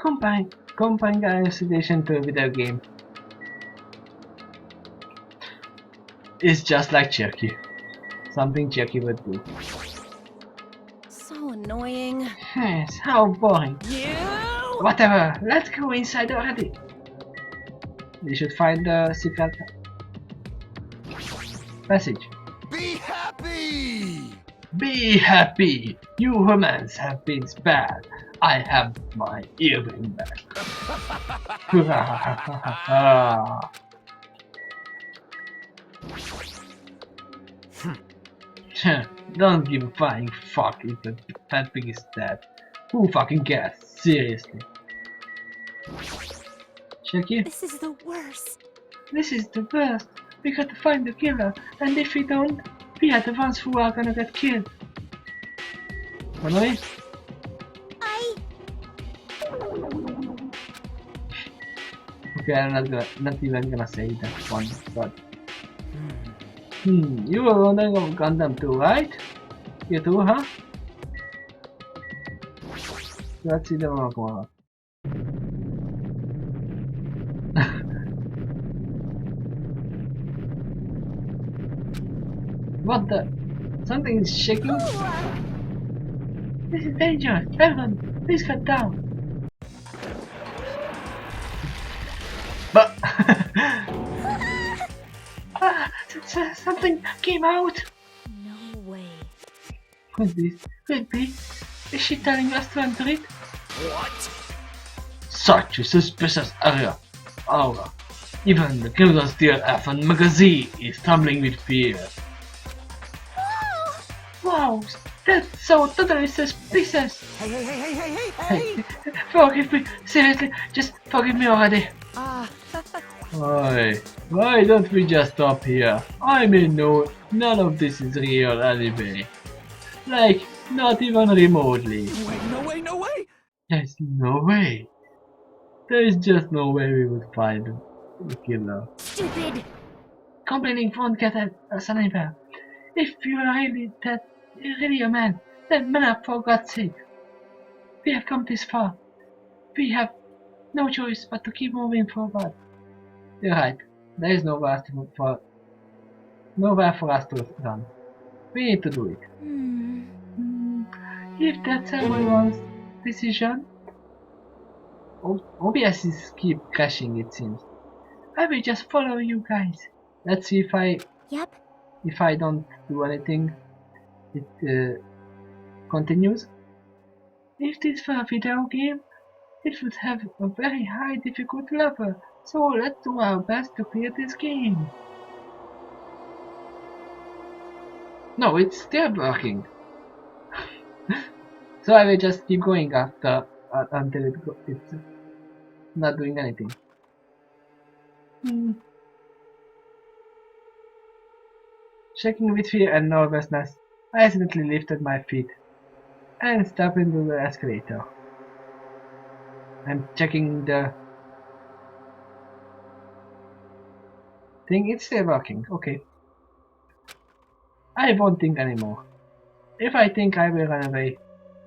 Comparing hallucination to a video game is just like Cherky. Something Cherky would do. So annoying. Yes, how boring. You? Whatever, let's go inside already. We should find the secret passage. Be happy! Be happy! You humans have been spared. I have my earring back. Don't give a flying fuck if the fat pig is dead. Who fucking cares? Seriously. Shaky? This is the worst. This is the worst. We got to find the killer, and if we don't, we are the ones who are gonna get killed. Annoying? Okay, I'm not even gonna say that one, but you were wondering of Gundam too, right? You too, huh? Let's see the one. What the? Something is shaking? This is dangerous! Everyone, please cut down! But something came out! No way. Could this? Could be? Is she telling us to enter it? What? Such a suspicious area. Aura. Even the killer's dear F1 magazine is trembling with fear. Wow, that's so totally suspicious. Hey! Forgive me, seriously, just forgive me already. Why don't we just stop here? I mean, no, none of this is real anyway. Like, not even remotely. No way! There's no way. There is just no way we would find the killer. Stupid. Complaining won't get us anywhere. If you are really a man, then man up for God's sake. We have come this far. We have no choice but to keep moving forward. You're right. There is nowhere for us to run. We need to do it. If that's everyone's decision, OBS keep crashing, it seems. I will just follow you guys. Let's see if I don't do anything, it continues. If this were a video game, it would have a very high difficult level, so let's do our best to clear this game. No, it's still working. So I will just keep going after until it's not doing anything. Shaking with fear and nervousness, I accidentally lifted my feet and stepped into the escalator. I'm checking the thing, it's still working, okay. I won't think anymore. If I think I will run away,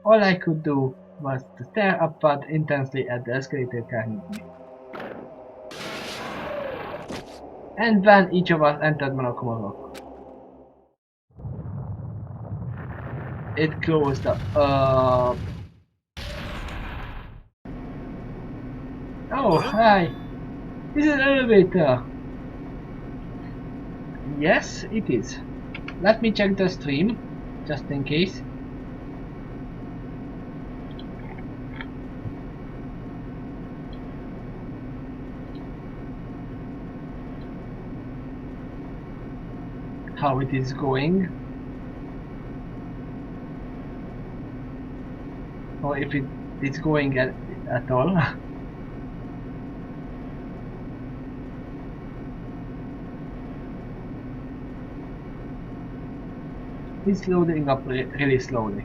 all I could do was to stare upward intensely at the escalator carrying me. And then each of us entered Monokuma Rock. It closed up. Oh, hi! This is an elevator! Yes, it is. Let me check the stream, just in case. How it is going. Or if it is going at all. It's loading up really slowly.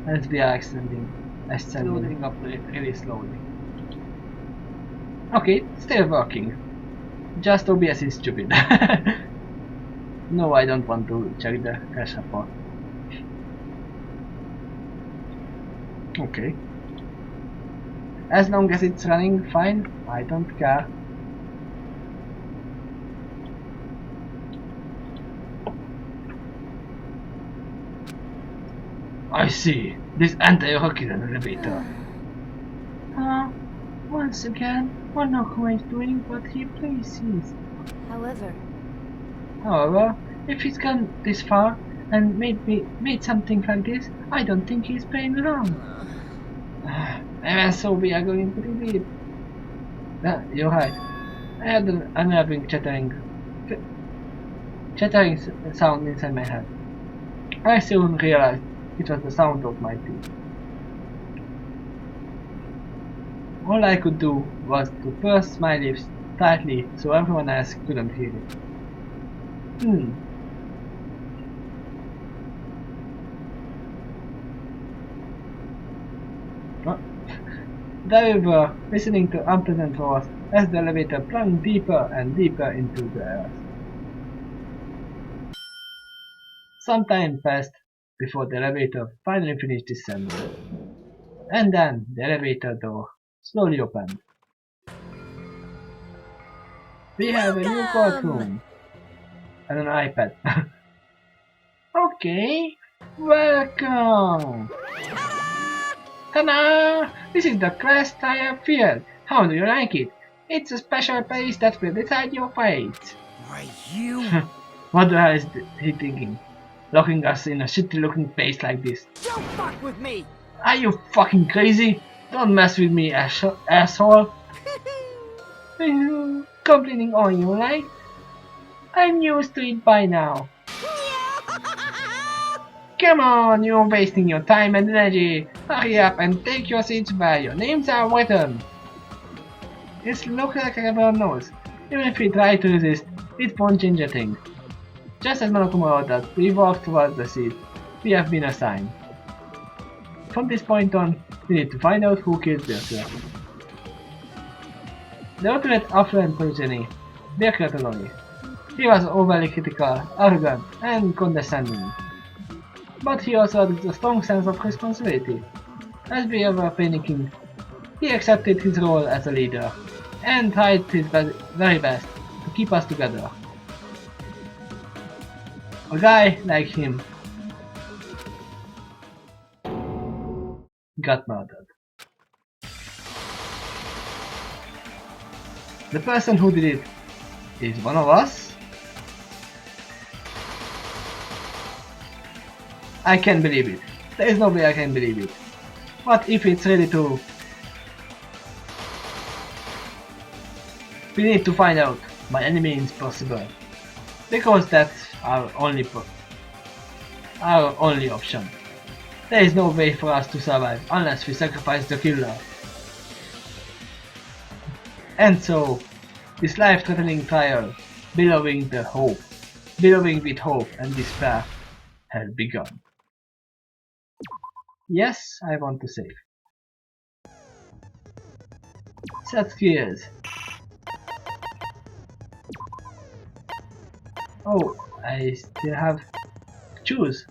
As we are ascending up really slowly. Okay, still working. Just OBS is stupid. No, I don't want to check the cache report. Okay. As long as it's running fine, I don't care. I see. This anti-rocket elevator. Once again, Monoko is doing what he pleases. However, However, if he's gone this far and made something like this, I don't think he's playing around. And so we are going pretty deep. You're right. I had an unnerving chattering sound inside my head. I soon realized it was the sound of my teeth. All I could do was to purse my lips tightly so everyone else couldn't hear it. There we were, listening to unpleasant roars as the elevator plunged deeper and deeper into the earth. Some time passed before the elevator finally finished descending. And then the elevator door slowly opened. We have a new courtroom and an iPad. Okay, welcome! Ta-da! This is the Crash Tire Field. How do you like it? It's a special place that will decide your fate. Why, you... What the hell is he thinking? Locking us in a shitty looking place like this. Don't fuck with me! Are you fucking crazy? Don't mess with me, asshole. Complaining all you like? I'm used to it by now. Come on, you're wasting your time and energy. Hurry up and take your seats where your names are written. It looks like everyone knows. Even if we try to resist, it won't change a thing. Just as Monokuma ordered, we walk towards the seat we have been assigned. From this point on, we need to find out who killed Birker. The ultimate affluent progeny, Birker Toloni. He was overly critical, arrogant, and condescending. But he also had a strong sense of responsibility. As we were panicking, he accepted his role as a leader, and tried his very best to keep us together. A guy like him got murdered. The person who did it is one of us? I can't believe it. There is no way I can believe it. What if it's really true? We need to find out by any means possible. Because that's our only option. There is no way for us to survive unless we sacrifice the killer. And so, this life-threatening trial, billowing with hope and despair, has begun. Yes, I want to save. Set gears. Oh, I still have to choose.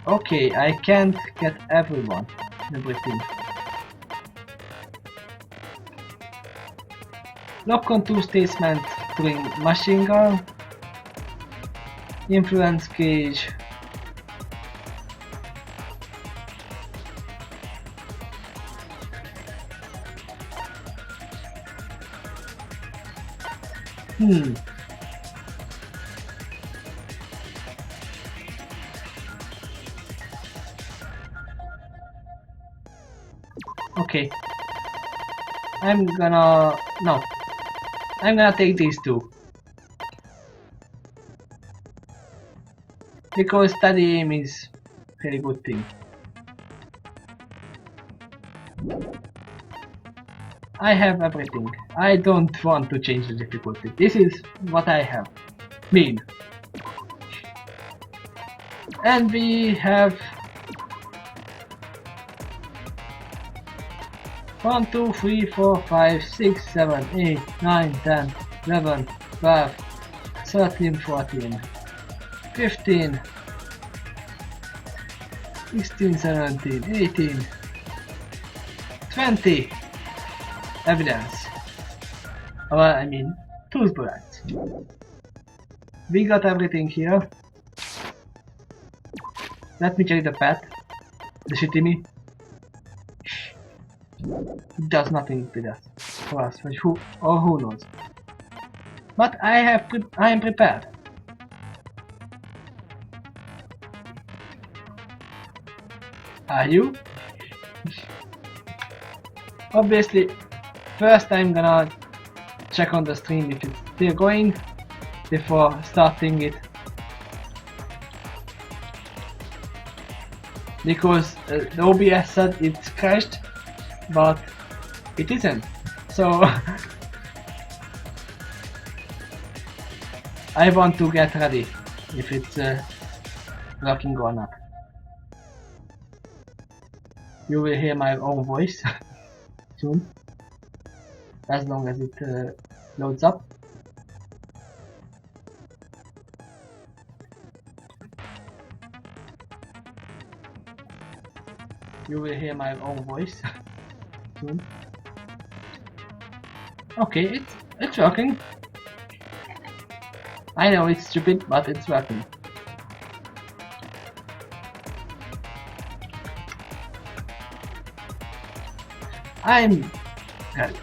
Okay, I can't get everything. Lock on 2 statements during machine gun, influence gauge. Okay. I'm gonna take these two. Because study aim is a very good thing. I have everything. I don't want to change the difficulty. This is what I have. Mean. And we have 1, 2, 3, 4, 5, 6, 7, 8, 9, 10, 11, 12, 13, 14, 15, 16, 17, 18, 20. Evidence. Well, I mean, tooth bullets. We got everything here. Let me check the pet. The shitty. It does nothing with us. For us, but who knows. But I am prepared. Are you? Obviously, first I'm gonna check on the stream if it's still going before starting it. Because the OBS said it's crashed, but it isn't. So I want to get ready if it's working or not. You will hear my own voice soon, as long as it loads up. You will hear my own voice soon. Okay, it's working. I know it's stupid, but it's working. I'm ready.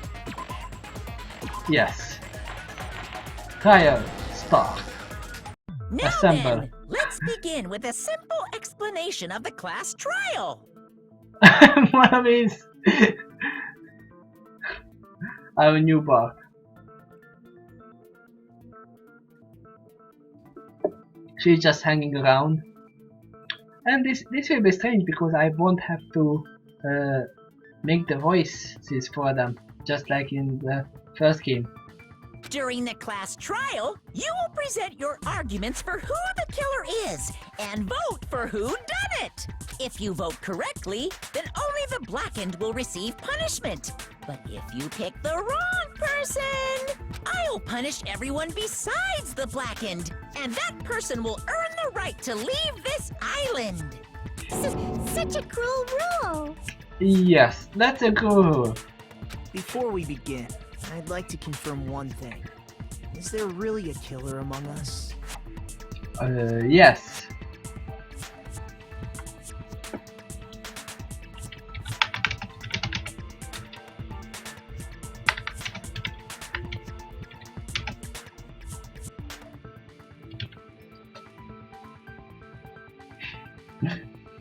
Yes. Trial start. Now Assemble. then, let's begin with a simple explanation of the class trial. One of these. Our new bot. She's just hanging around, and this will be strange because I won't have to make the voices for them, just like in the first game. During the class trial, you will present your arguments for who the killer is and vote for who done it. If you vote correctly, then only the blackened will receive punishment. But if you pick the wrong person, I'll punish everyone besides the blackened, and that person will earn the right to leave this island. Such a cruel rule. Yes, that's a cool rule. Before we begin, I'd like to confirm one thing. Is there really a killer among us? Yes.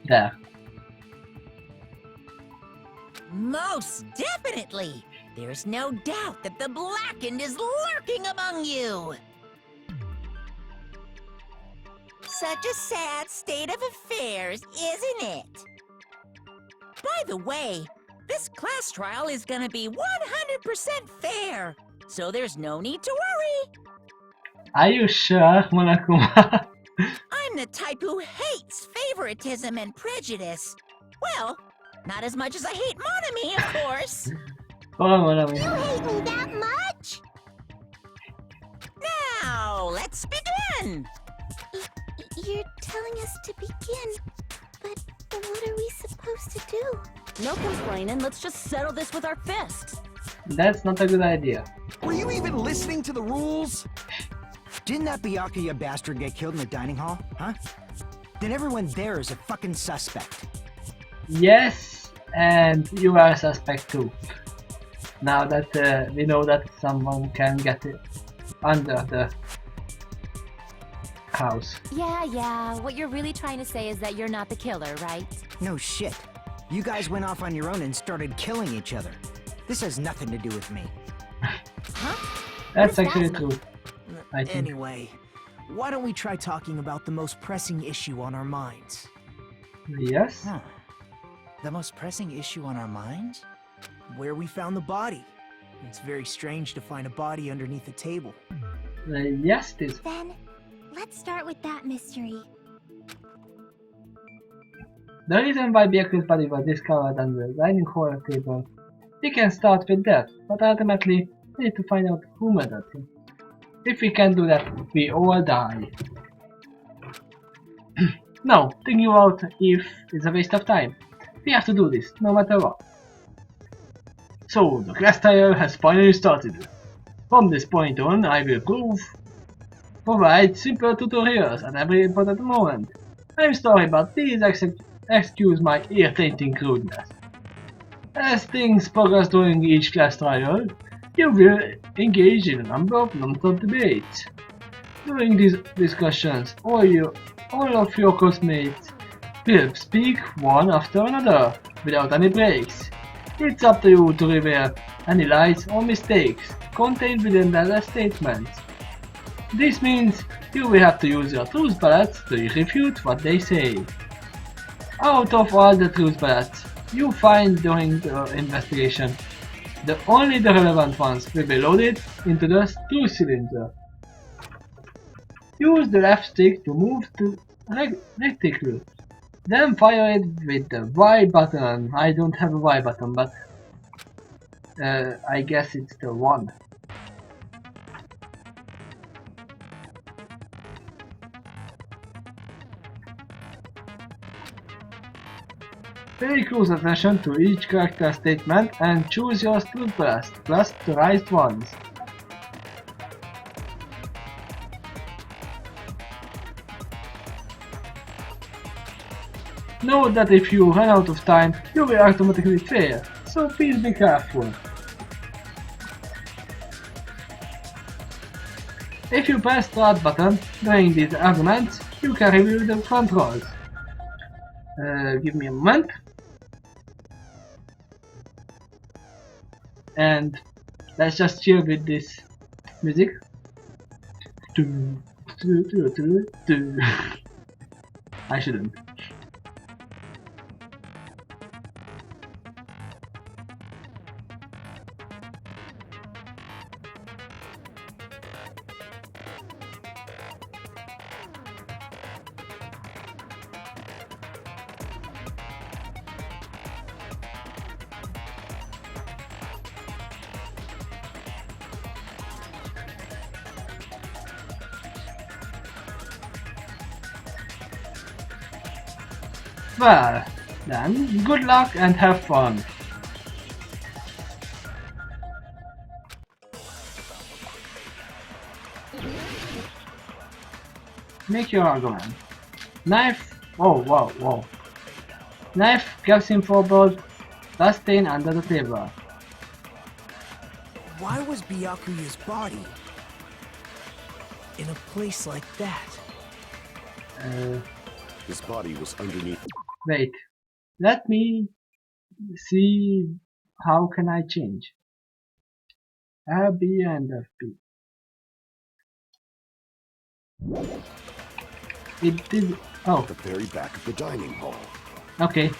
There. Most definitely. There's no doubt that the blackened is lurking among you. Such a sad state of affairs, isn't it? By the way, this class trial is gonna be 100% fair, so there's no need to worry. Are you sure, Monokuma? I'm the type who hates favoritism and prejudice. Well, not as much as I hate Monami, of course. Oh, Monami. You hate me that much? Now, let's begin! You're telling us to begin, but what are we supposed to do? No complaining, let's just settle this with our fists. That's not a good idea. Were you even listening to the rules? Didn't that Byakuya bastard get killed in the dining hall, huh? Then everyone there is a fucking suspect. Yes, and you are a suspect too. Now that we know that someone can get it under the house. Yeah, what you're really trying to say is that you're not the killer, right? No shit. You guys went off on your own and started killing each other. This has nothing to do with me. Huh? That's What does actually that true. I think. Anyway, why don't we try talking about the most pressing issue on our minds? Yes. Huh. The most pressing issue on our minds? Where we found the body. It's very strange to find a body underneath a table. Yes, it is. Then, let's start with that mystery. The reason why Byakuya's body was discovered on the dining hall table We can start with that, but ultimately we need to find out who murdered him. If we can't do that, we all die. No, taking you out if is a waste of time. We have to do this, no matter what. So, the class trial has finally started. From this point on, I will provide simple tutorials at every important moment. I'm sorry, but please excuse my irritating rudeness. As things progress during each class trial, you will engage in a number of non-stop debates. During these discussions, all of your classmates will speak one after another, without any breaks. It's up to you to reveal any lies or mistakes contained within their statements. This means you will have to use your truth palettes to refute what they say. Out of all the truth palettes you find during the investigation, only the relevant ones will be loaded into the truth cylinder. Use the left stick to move the reticle. Then fire it with the Y button. I don't have a Y button, but I guess it's the one. Pay close attention to each character statement and choose your truth plus the right ones. Note that if you run out of time, you will automatically fail, so please be careful. If you press the start button during these arguments, you can review the controls. Give me a moment. And let's just chill with this music. I shouldn't. Well, then, good luck and have fun. Make your argument. Knife. Oh, whoa. Knife grabs him for both. Dust stain under the table. Why was Byakuya's body in a place like that? His body was underneath. Wait. Let me see. How can I change? RB and FB. It did. Oh. At the very back of the dining hall. Okay.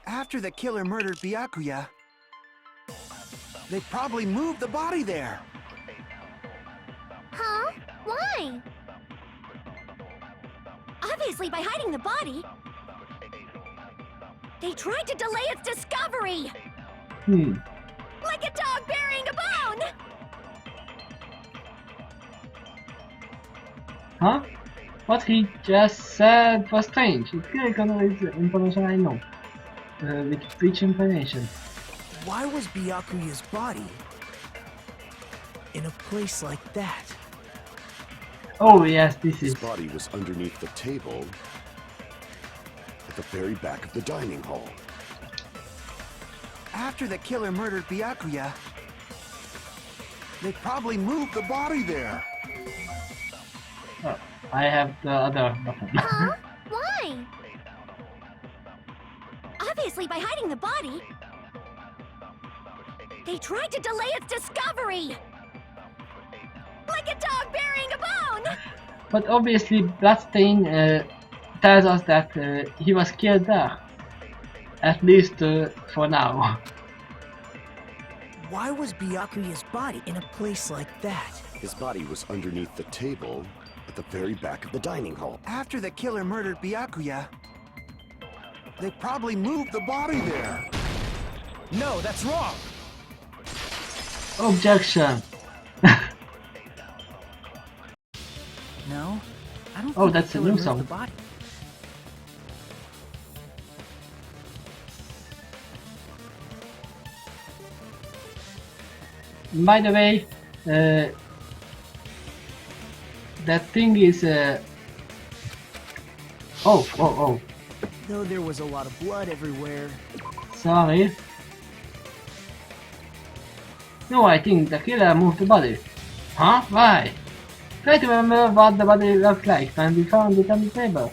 After the killer murdered Byakuya, they probably moved the body there. Huh? Why? Obviously by hiding the body. They tried to delay its discovery! Like a dog burying a bone! Huh? What he just said was strange. It clearly contradicts the information I know. With which information? Why was Byakuya's body in a place like that? Oh yes, this is. His body was underneath the table at the very back of the dining hall. After the killer murdered Byakuya, they probably moved the body there. Oh, I have the other button. Huh? Why? Obviously by hiding the body. They tried to delay its discovery! Like a dog burying a bone! But obviously Bloodstain tells us that he was killed there. At least for now. Why was Byakuya's body in a place like that? His body was underneath the table at the very back of the dining hall. After the killer murdered Byakuya, they probably moved the body there. No, that's wrong. Objection. No, I don't Oh, think that's the a killer new moved song. the body. By the way, that thing is. Oh. Though there was a lot of blood everywhere. Sorry. No, I think the killer moved the body. Huh? Why? Try to remember what the body looked like when we found it on the table.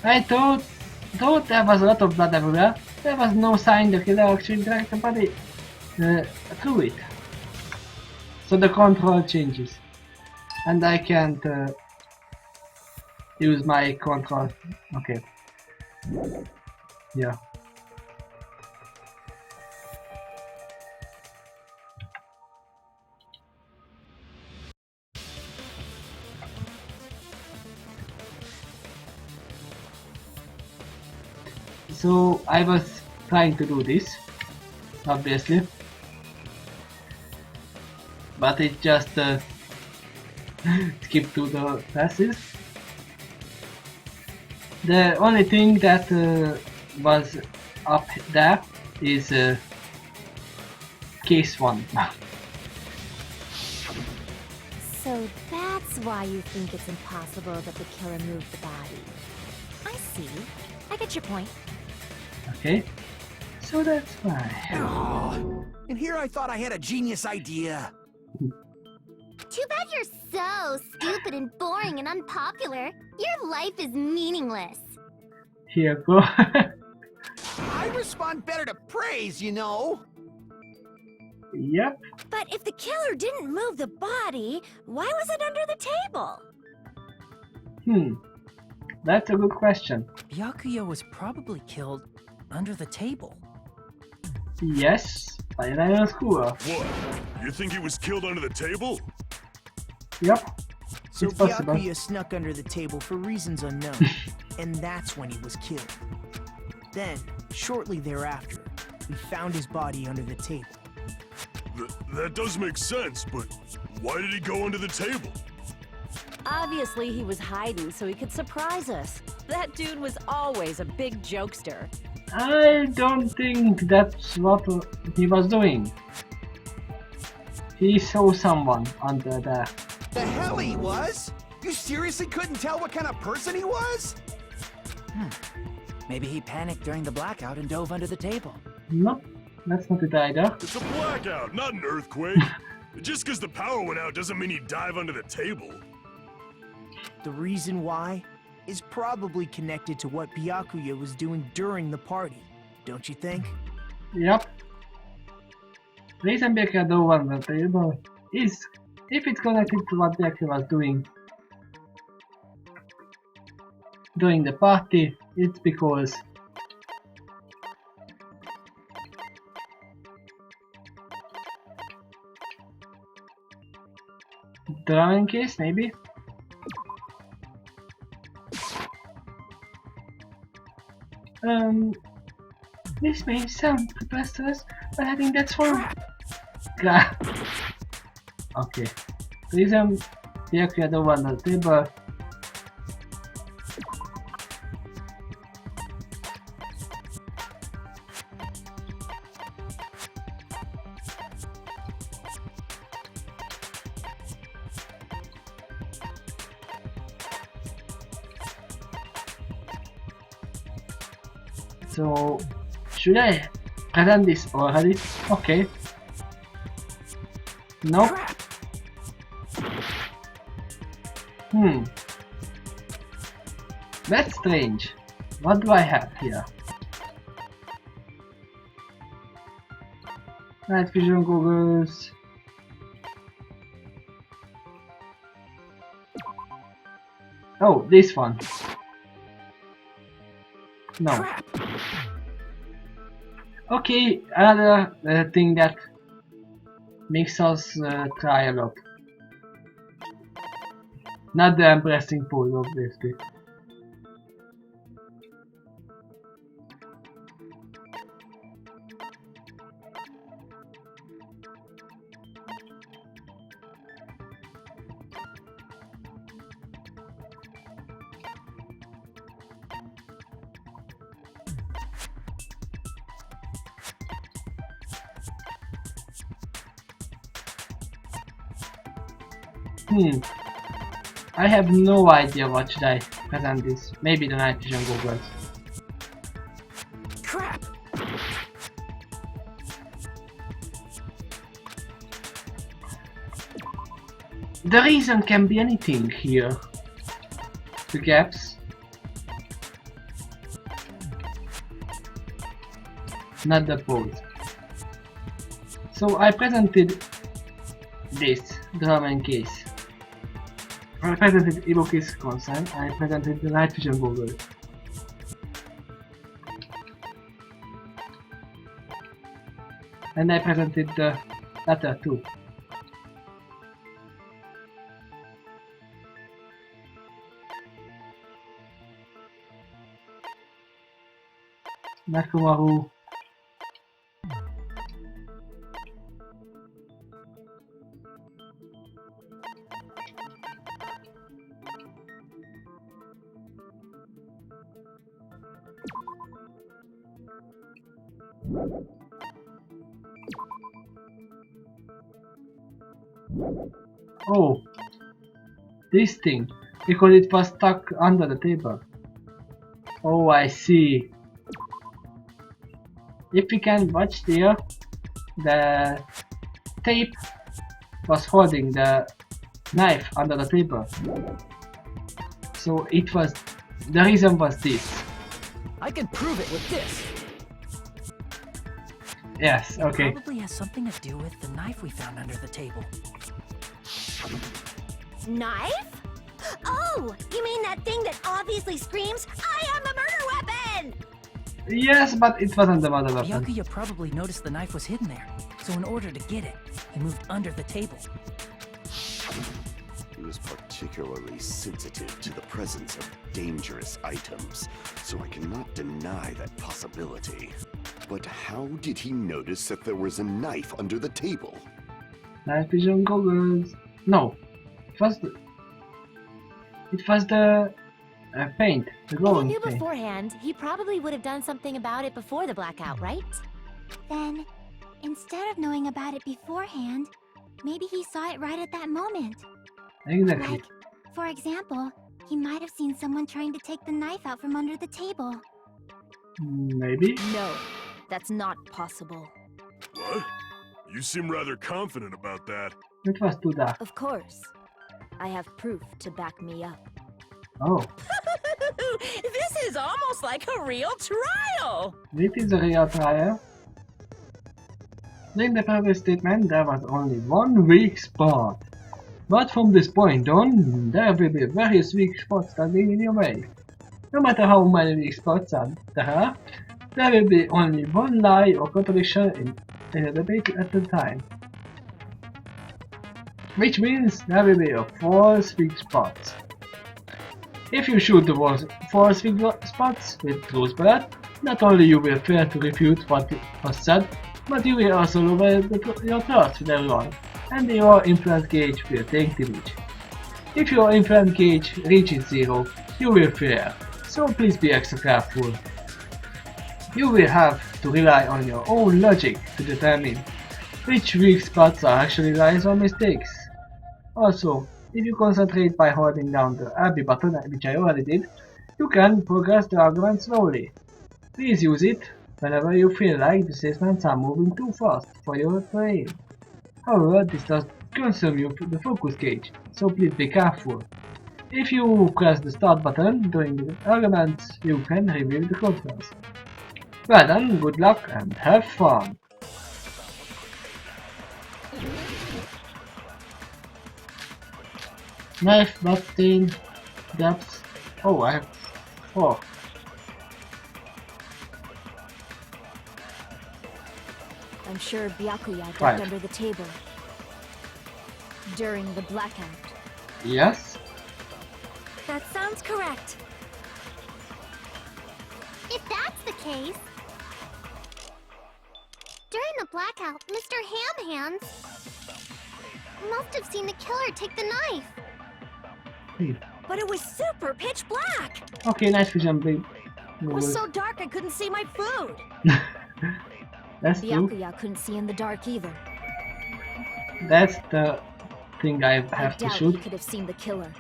I thought there was a lot of blood everywhere. There was no sign the killer actually dragged the body through it. So the control changes. And I can't use my control. Okay. Yeah. So I was trying to do this, obviously, but it just skipped to the passes. The only thing that was up there is case 1. So that's why you think it's impossible that the killer moved the body. I see. I get your point. Okay, so that's why. Oh, and here I thought I had a genius idea. Too bad you're so stupid and boring and unpopular. Your life is meaningless. Here go. I respond better to praise, you know. Yep. But if the killer didn't move the body, why was it under the table? That's a good question. Byakuya was probably killed under the table. Yes, by an Skua. What? You think he was killed under the table? Yep. So It's possible. Byakuya snuck under the table for reasons unknown, and that's when he was killed. Then, shortly thereafter, we found his body under the table. That does make sense, but why did he go under the table? Obviously, he was hiding so he could surprise us. That dude was always a big jokester. I don't think that's what he was doing. He saw someone under there. The hell he was? You seriously couldn't tell what kind of person he was? Maybe he panicked during the blackout and dove under the table. No, that's not it either. It's a blackout, not an earthquake. Just because the power went out doesn't mean he'd dive under the table. The reason why is probably connected to what Byakuya was doing during the party, don't you think? Yep. Reason Byakuya dove under the table is if it's connected to what Byakuya was doing during the party, it's because drowning case, maybe? This may sound preposterous, but I think that's wrong. God. Okay. Reason Byakuya dove under the table. So, should I present this already? Okay. Nope. That's strange. What do I have here? Night vision goggles. Oh, this one. No. Okay, another thing that makes us try a lot. Not the embarrassing pose, obviously. I have no idea what should I present this. Maybe the night vision goggles. Crap! The reason can be anything here. The gaps. Not the pose. So I presented this drama and case. I presented Ibuki's consent. I presented the night vision goggle. And I presented the letter too. Nakumaru. Oh, this thing, because it was stuck under the table. Oh, I see. If we can watch there, the tape was holding the knife under the table. So it was, the reason was this. I can prove it with this. Yes, okay. It probably has something to do with the knife we found under the table. Knife? Oh, you mean that thing that obviously screams, I am a murder weapon! Yes, but it wasn't the mother weapon. Byakuya probably noticed the knife was hidden there, so in order to get it, he moved under the table. He was particularly sensitive to the presence of dangerous items, so I cannot deny that possibility. But how did he notice that there was a knife under the table? Night vision goggles. No, it was the paint, the If he glowing knew paint. beforehand, he probably would have done something about it before the blackout, right? Then, instead of knowing about it beforehand, maybe he saw it right at that moment. Exactly. Like, for example, he might have seen someone trying to take the knife out from under the table. Maybe. No, that's not possible. What? You seem rather confident about that. It was too dark. Of course. I have proof to back me up. Oh, This is almost like a real trial! it is a real trial. In the previous statement, there was only one weak spot. But from this point on, there will be various weak spots standing in your way. No matter how many weak spots there are, there will be only one lie or contradiction in a debate at a time. Which means there will be a false weak spot. If you shoot the false weak spots with truth bullet, not only you will fail to refute what was said, but you will also lower your trust with everyone, and your influence gauge will take the lead. If your influence gauge reaches 0, you will fail, so please be extra careful. You will have to rely on your own logic to determine which weak spots are actually lies or mistakes. Also, if you concentrate by holding down the RB button, which I already did, you can progress the argument slowly. Please use it whenever you feel like the statements are moving too fast for your brain. However, this does consume the focus gauge, so please be careful. If you press the start button during the arguments, you can review the controls. Well done, good luck, and have fun! Knife, blood stain, gaps. Oh, I have 4. I'm sure Byakuya ducked Right. under the table. During the blackout. Yes? That sounds correct. If that's the case... During the blackout, Mr. Ham Hands must have seen the killer take the knife. Hey. But it was super pitch black! Okay, nice vision, babe. It was so dark I couldn't see my food! That's true. Byakuya couldn't see in the dark either. That's the thing I have to doubt shoot, he could have seen the killer.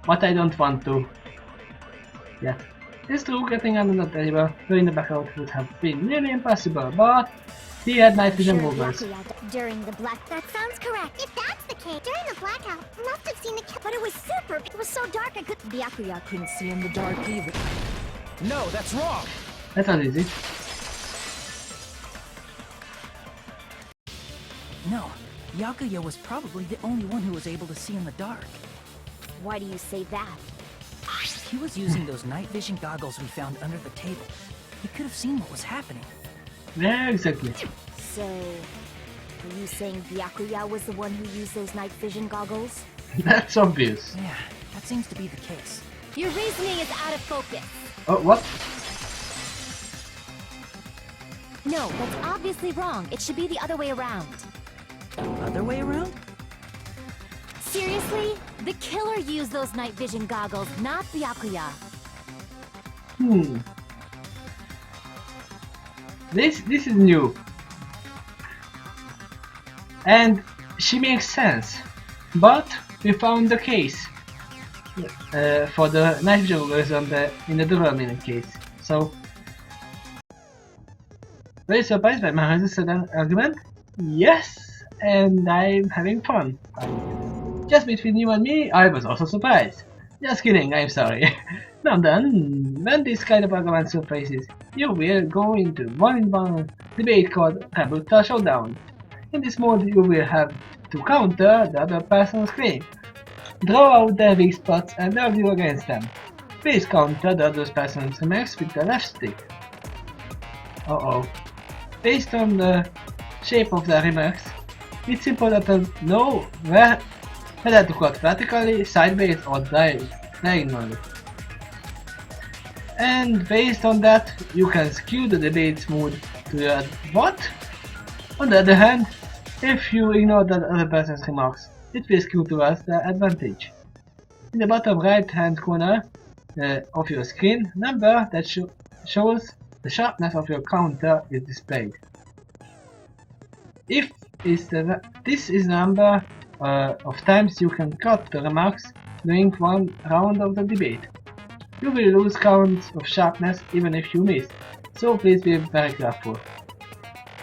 but I don't want to. Yet. It's true, getting under the table during the blackout would have been nearly impossible, but he had night vision goggles. During the black... That sounds correct. If that's the case, during the blackout, must have seen the killer. But it was super... It was so dark I could... Byakuya couldn't see in the dark either. No, that's wrong. That was easy. No, Byakuya was probably the only one who was able to see in the dark. Why do you say that? He was using those night vision goggles we found under the table. He could have seen what was happening. Yeah, exactly. So, are you saying Byakuya was the one who used those night vision goggles? That's obvious. Yeah, that seems to be the case. Your reasoning is out of focus. Oh, what? No, that's obviously wrong. It should be the other way around. Other way around? Seriously? The killer used those night vision goggles, not Byakuya. This is new. And she makes sense. But we found the case for the night vision goggles in the development case. So, very surprised by my sudden argument? Yes, and I'm having fun. Just between you and me, I was also surprised. Just kidding, I'm sorry. Now then, when this kind of argument surfaces, you will go into one-on-one debate called Kabuta Showdown. In this mode, you will have to counter the other person's claim. Draw out their weak spots and argue against them. Please counter the other person's remarks with the left stick. Uh-oh. Based on the shape of the remarks, it's important to know whether to cut vertically, sideways, or diagonally. And based on that, you can skew the debate's mood to your what? On the other hand, if you ignore the other person's remarks, it will skew towards the advantage. In the bottom right hand corner of your screen, number that shows the sharpness of your counter is displayed. If this is the number of times you can cut the remarks during one round of the debate. You will lose counts of sharpness even if you miss, so please be very careful.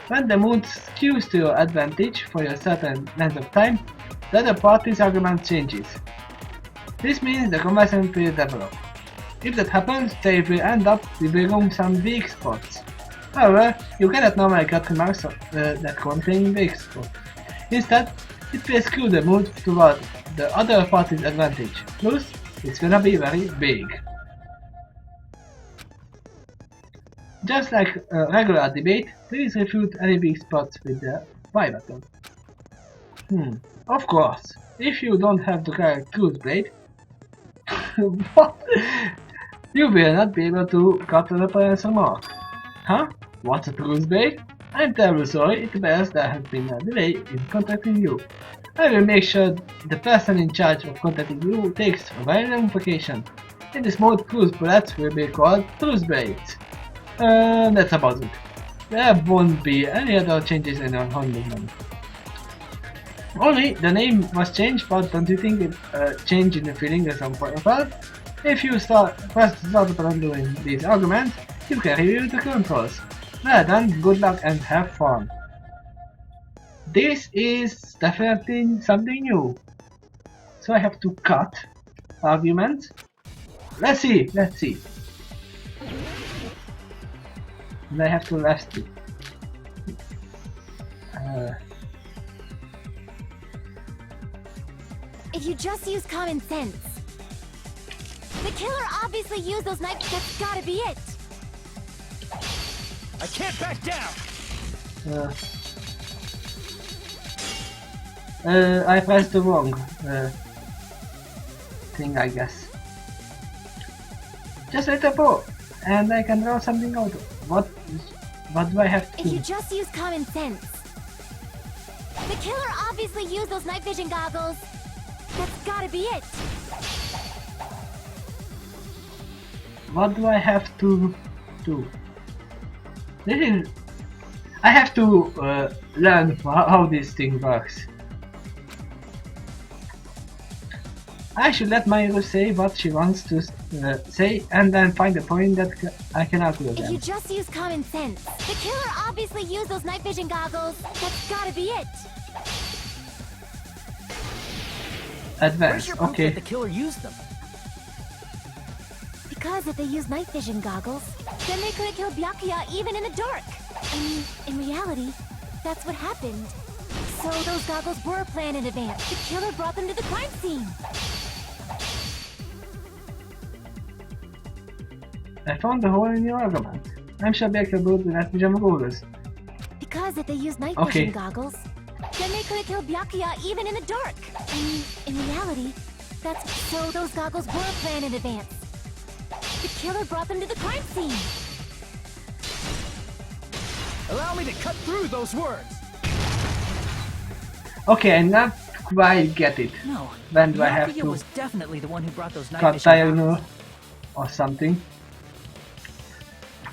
When the mood skews to your advantage for a certain length of time, the other party's argument changes. This means the conversation will develop. If that happens, they will end up revealing some weak spots. However, you cannot normally cut remarks that contain weak spots. Instead, it will skew the mood toward the other party's advantage. Plus, it's gonna be very big. Just like a regular debate, please refute any weak spots with the Y button. Of course, if you don't have the correct truth blade, what? You will not be able to cut an opponent's remark. Huh? What's a truth blade? I'm terribly sorry, it appears there has been a delay in contacting you. I will make sure the person in charge of contacting you takes a very long vacation. In this mode, truth bullets will be called truth blades. That's about it. There won't be any other changes in our handling. Only the name was changed, but don't you think it change in the feeling at some point as well? If you press the start button during these arguments, you can review the controls. Well done, good luck and have fun. This is definitely something new. So I have to cut arguments. Let's see. And I have to left it. If you just use common sense. The killer obviously used those knives. That's gotta be it. I can't back down. I pressed the wrong thing, I guess. Just let it go, and I can draw something out. What do I have to If do? you just use common sense. The killer obviously used those night vision goggles. That's gotta be it. What do I have to do? I have to learn how this thing works. I should let Mayuru say what she wants to say and then find a point that I can argue with If them. you just use common sense, the killer obviously used those night vision goggles. That's gotta be it. Where's Advance, your proof okay. that the killer used them? Because if they used night vision goggles, then they could have killed Byakuya even in the dark. I mean, in reality, that's what happened. So those goggles were planned in advance. The killer brought them to the crime scene. I found a hole in your argument. I'm sure Byakuya brought the night vision goggles. Because if they used night Okay. vision goggles, then they could have killed Byakuya even in the dark. I mean, in reality, that's... So those goggles were planned in advance. The killer brought them to the crime scene. Allow me to cut through those words. Okay, I not quite get it. No. When do I have Byakuya to was definitely the one who brought those night cut vision diagonal or something?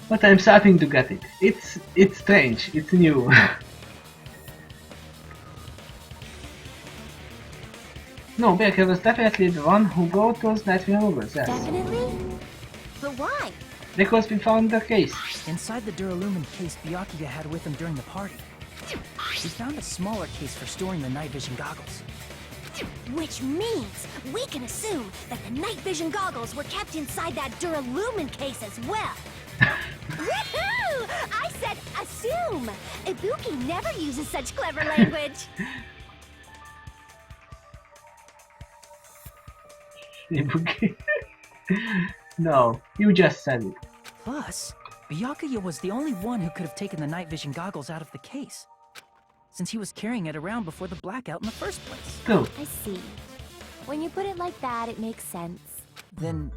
But I'm starting to get it. It's strange. It's new. No, Byakuya was definitely the one who brought those night vision goggles. Yes. Definitely? But why? Because we found the case. Inside the Duralumin case Byakuya had with him during the party, we found a smaller case for storing the night vision goggles. Which means we can assume that the night vision goggles were kept inside that Duralumin case as well. Woohoo! I said assume! Ibuki never uses such clever language. Ibuki. No, you just said it. Plus, Byakuya was the only one who could have taken the night vision goggles out of the case, since he was carrying it around before the blackout in the first place. True. I see. When you put it like that, it makes sense. Then,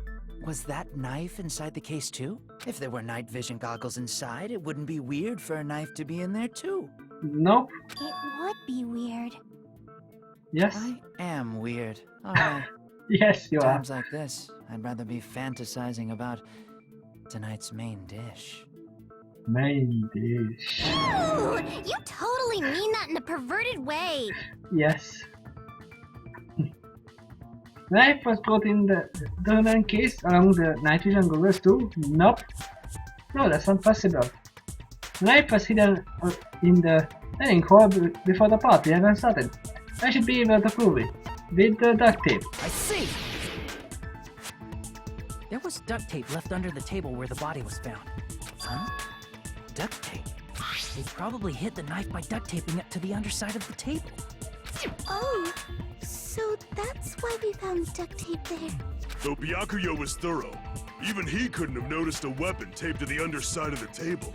was that knife inside the case too? If there were night vision goggles inside, it wouldn't be weird for a knife to be in there too. Nope. It would be weird. Yes. I am weird. Alright. Yes, you are. Times like this, I'd rather be fantasizing about tonight's main dish. Main dish. Ooh, you totally mean that in a perverted way. Yes. Knife was brought in the Donan case along the night vision goggles too? Nope. No, that's not possible. Knife was hidden in the dining hall before the party even started. I should be able to prove it. With the duct tape. I see! There was duct tape left under the table where the body was found. Huh? Duct tape? They probably hid the knife by duct taping it to the underside of the table. Oh, so that's why we found duct tape there. Though Byakuya was thorough, even he couldn't have noticed a weapon taped to the underside of the table.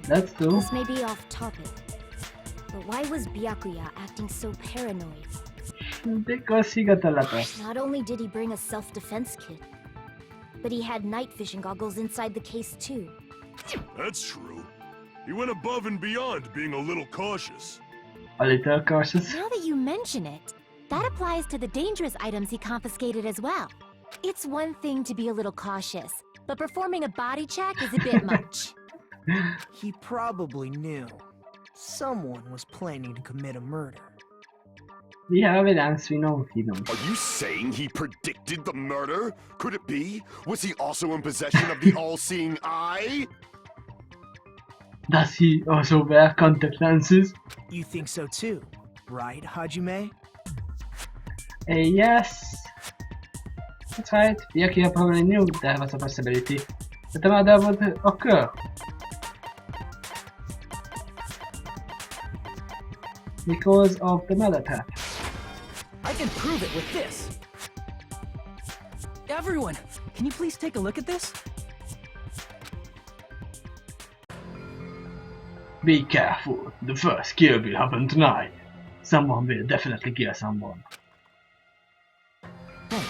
That's true. This may be off topic, but why was Byakuya acting so paranoid? Because he got a letter. Not only did he bring a self-defense kit, but he had night vision goggles inside the case too. That's true. He went above and beyond being a little cautious. A little cautious. Now that you mention it, that applies to the dangerous items he confiscated as well. It's one thing to be a little cautious, but performing a body check is a bit much. He probably knew someone was planning to commit a murder. We have evidence, we know he knows. Are you saying he predicted the murder? Could it be? Was he also in possession of the all-seeing eye? Does he also wear contact lenses? You think so too, right, Hajime? Yes. That's right. Byakuya probably knew there was a possibility that the murder would occur. Because of the murder trap. I can prove it with this. Everyone, can you please take a look at this? Be careful, the first kill will happen tonight. Someone will definitely kill someone. Hey,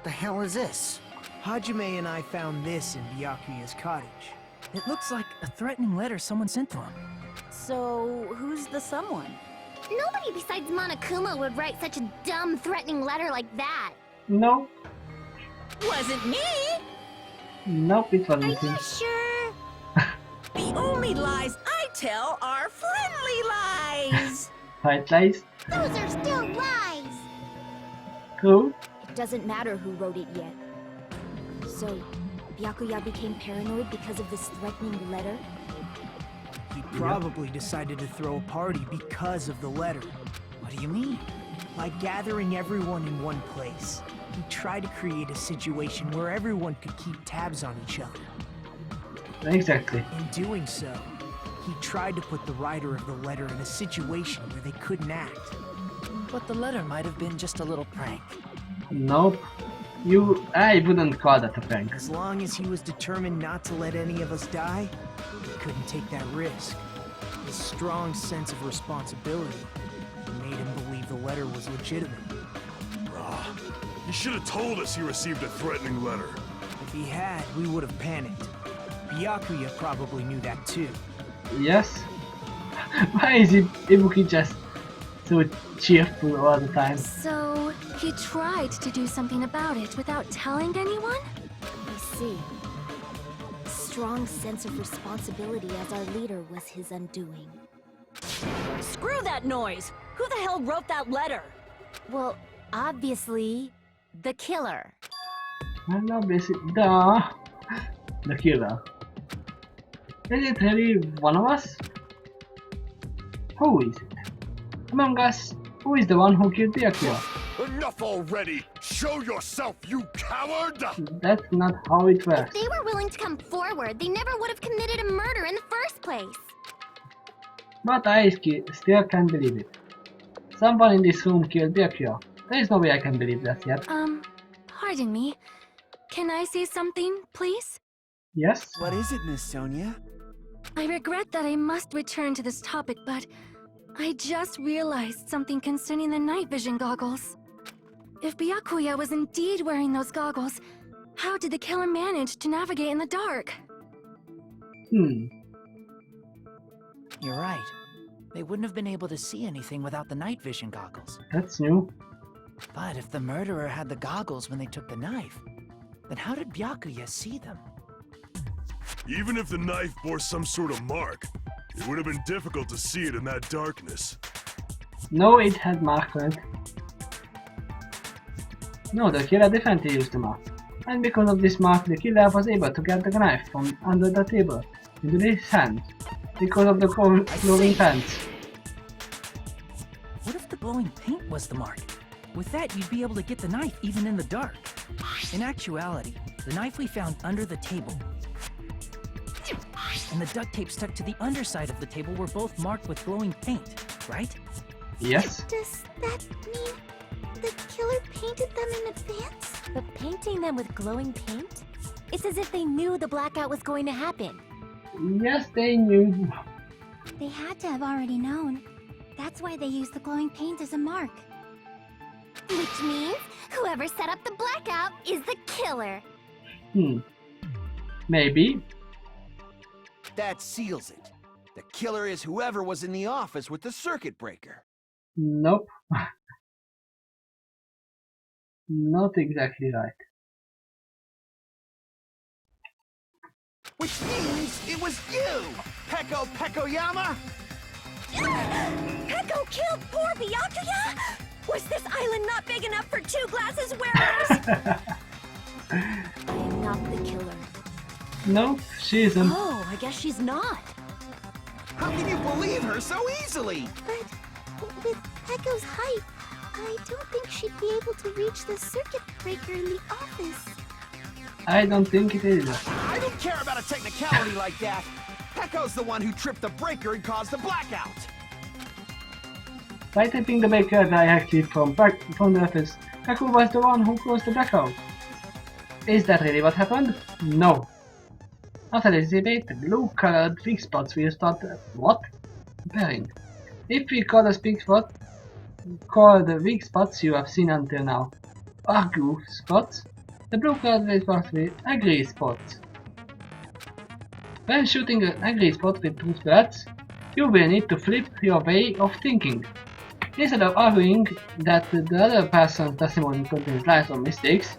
the hell is this? Hajime and I found this in Byakuya's cottage. It looks like a threatening letter someone sent to him. So, who's the someone? Nobody besides Monokuma would write such a dumb, threatening letter like that. No, Wasn't me! nope, it Are wasn't him. you sure? The only lies I tell are friendly lies! White lies? Those are still lies! True. It doesn't matter who wrote it yet. So, Byakuya became paranoid because of this threatening letter? He probably decided to throw a party because of the letter. What do you mean? By gathering everyone in one place, he tried to create a situation where everyone could keep tabs on each other. Exactly. In doing so, he tried to put the writer of the letter in a situation where they couldn't act. But the letter might have been just a little prank. Nope. I wouldn't call that a prank. As long as he was determined not to let any of us die, he couldn't take that risk. His strong sense of responsibility made him believe the letter was legitimate. You should have told us he received a threatening letter. If he had, we would have panicked. Byakuya probably knew that too. Yes? Why is Ibuki just so cheerful all the time? So, he tried to do something about it without telling anyone? I see. Strong sense of responsibility as our leader was his undoing. Screw that noise! Who the hell wrote that letter? Well, obviously, the killer. And obviously, the killer. Is it really one of us? Who is it? Among us, who is the one who killed Byakuya? Enough already! Show yourself, you coward! That's not how it works. They were willing to come forward. They never would have committed a murder in the first place. But I still can't believe it. Someone in this room killed Byakuya. There is no way I can believe that yet. Pardon me. Can I say something, please? Yes? What is it, Miss Sonia? I regret that I must return to this topic, but I just realized something concerning the night vision goggles. If Byakuya was indeed wearing those goggles, how did the killer manage to navigate in the dark? You're right. They wouldn't have been able to see anything without the night vision goggles. That's new. But if the murderer had the goggles when they took the knife, then how did Byakuya see them? Even if the knife bore some sort of mark, it would have been difficult to see it in that darkness. No, it had mark on it. No, the killer definitely used the mark. And because of this mark, the killer was able to get the knife from under the table into his hand. Because of the glowing pants. What if the glowing paint was the mark? With that, you'd be able to get the knife even in the dark. In actuality, the knife we found under the table and the duct tape stuck to the underside of the table were both marked with glowing paint, right? Yes? Does that mean the killer painted them in advance? But painting them with glowing paint? It's as if they knew the blackout was going to happen. Yes, they knew. They had to have already known. That's why they used the glowing paint as a mark. Which means whoever set up the blackout is the killer. Maybe. That seals it. The killer is whoever was in the office with the circuit breaker. Nope. Not exactly right. Which means it was you, Peko Pekoyama! Peko killed poor Byakuya? Was this island not big enough for 2 glasses wearers? I am not the killer. Nope, she isn't. Oh, I guess she's not. How can you believe her so easily? But with Peko's height, I don't think she'd be able to reach the circuit breaker in the office. I don't think it is. I don't care about a technicality like that. Peko's the one who tripped the breaker and caused the blackout. By tapping the breaker directly from the office, Kaku was the one who caused the blackout. Is that really what happened? No. After this debate, the blue-colored weak spots will start what? Appearing. If we call the weak spots you have seen until now argue spots, the blue-colored weak spots will agree spots. When shooting an agree spot with 2 splats, you will need to flip your way of thinking. Instead of arguing that the other person's testimony contains lies or mistakes,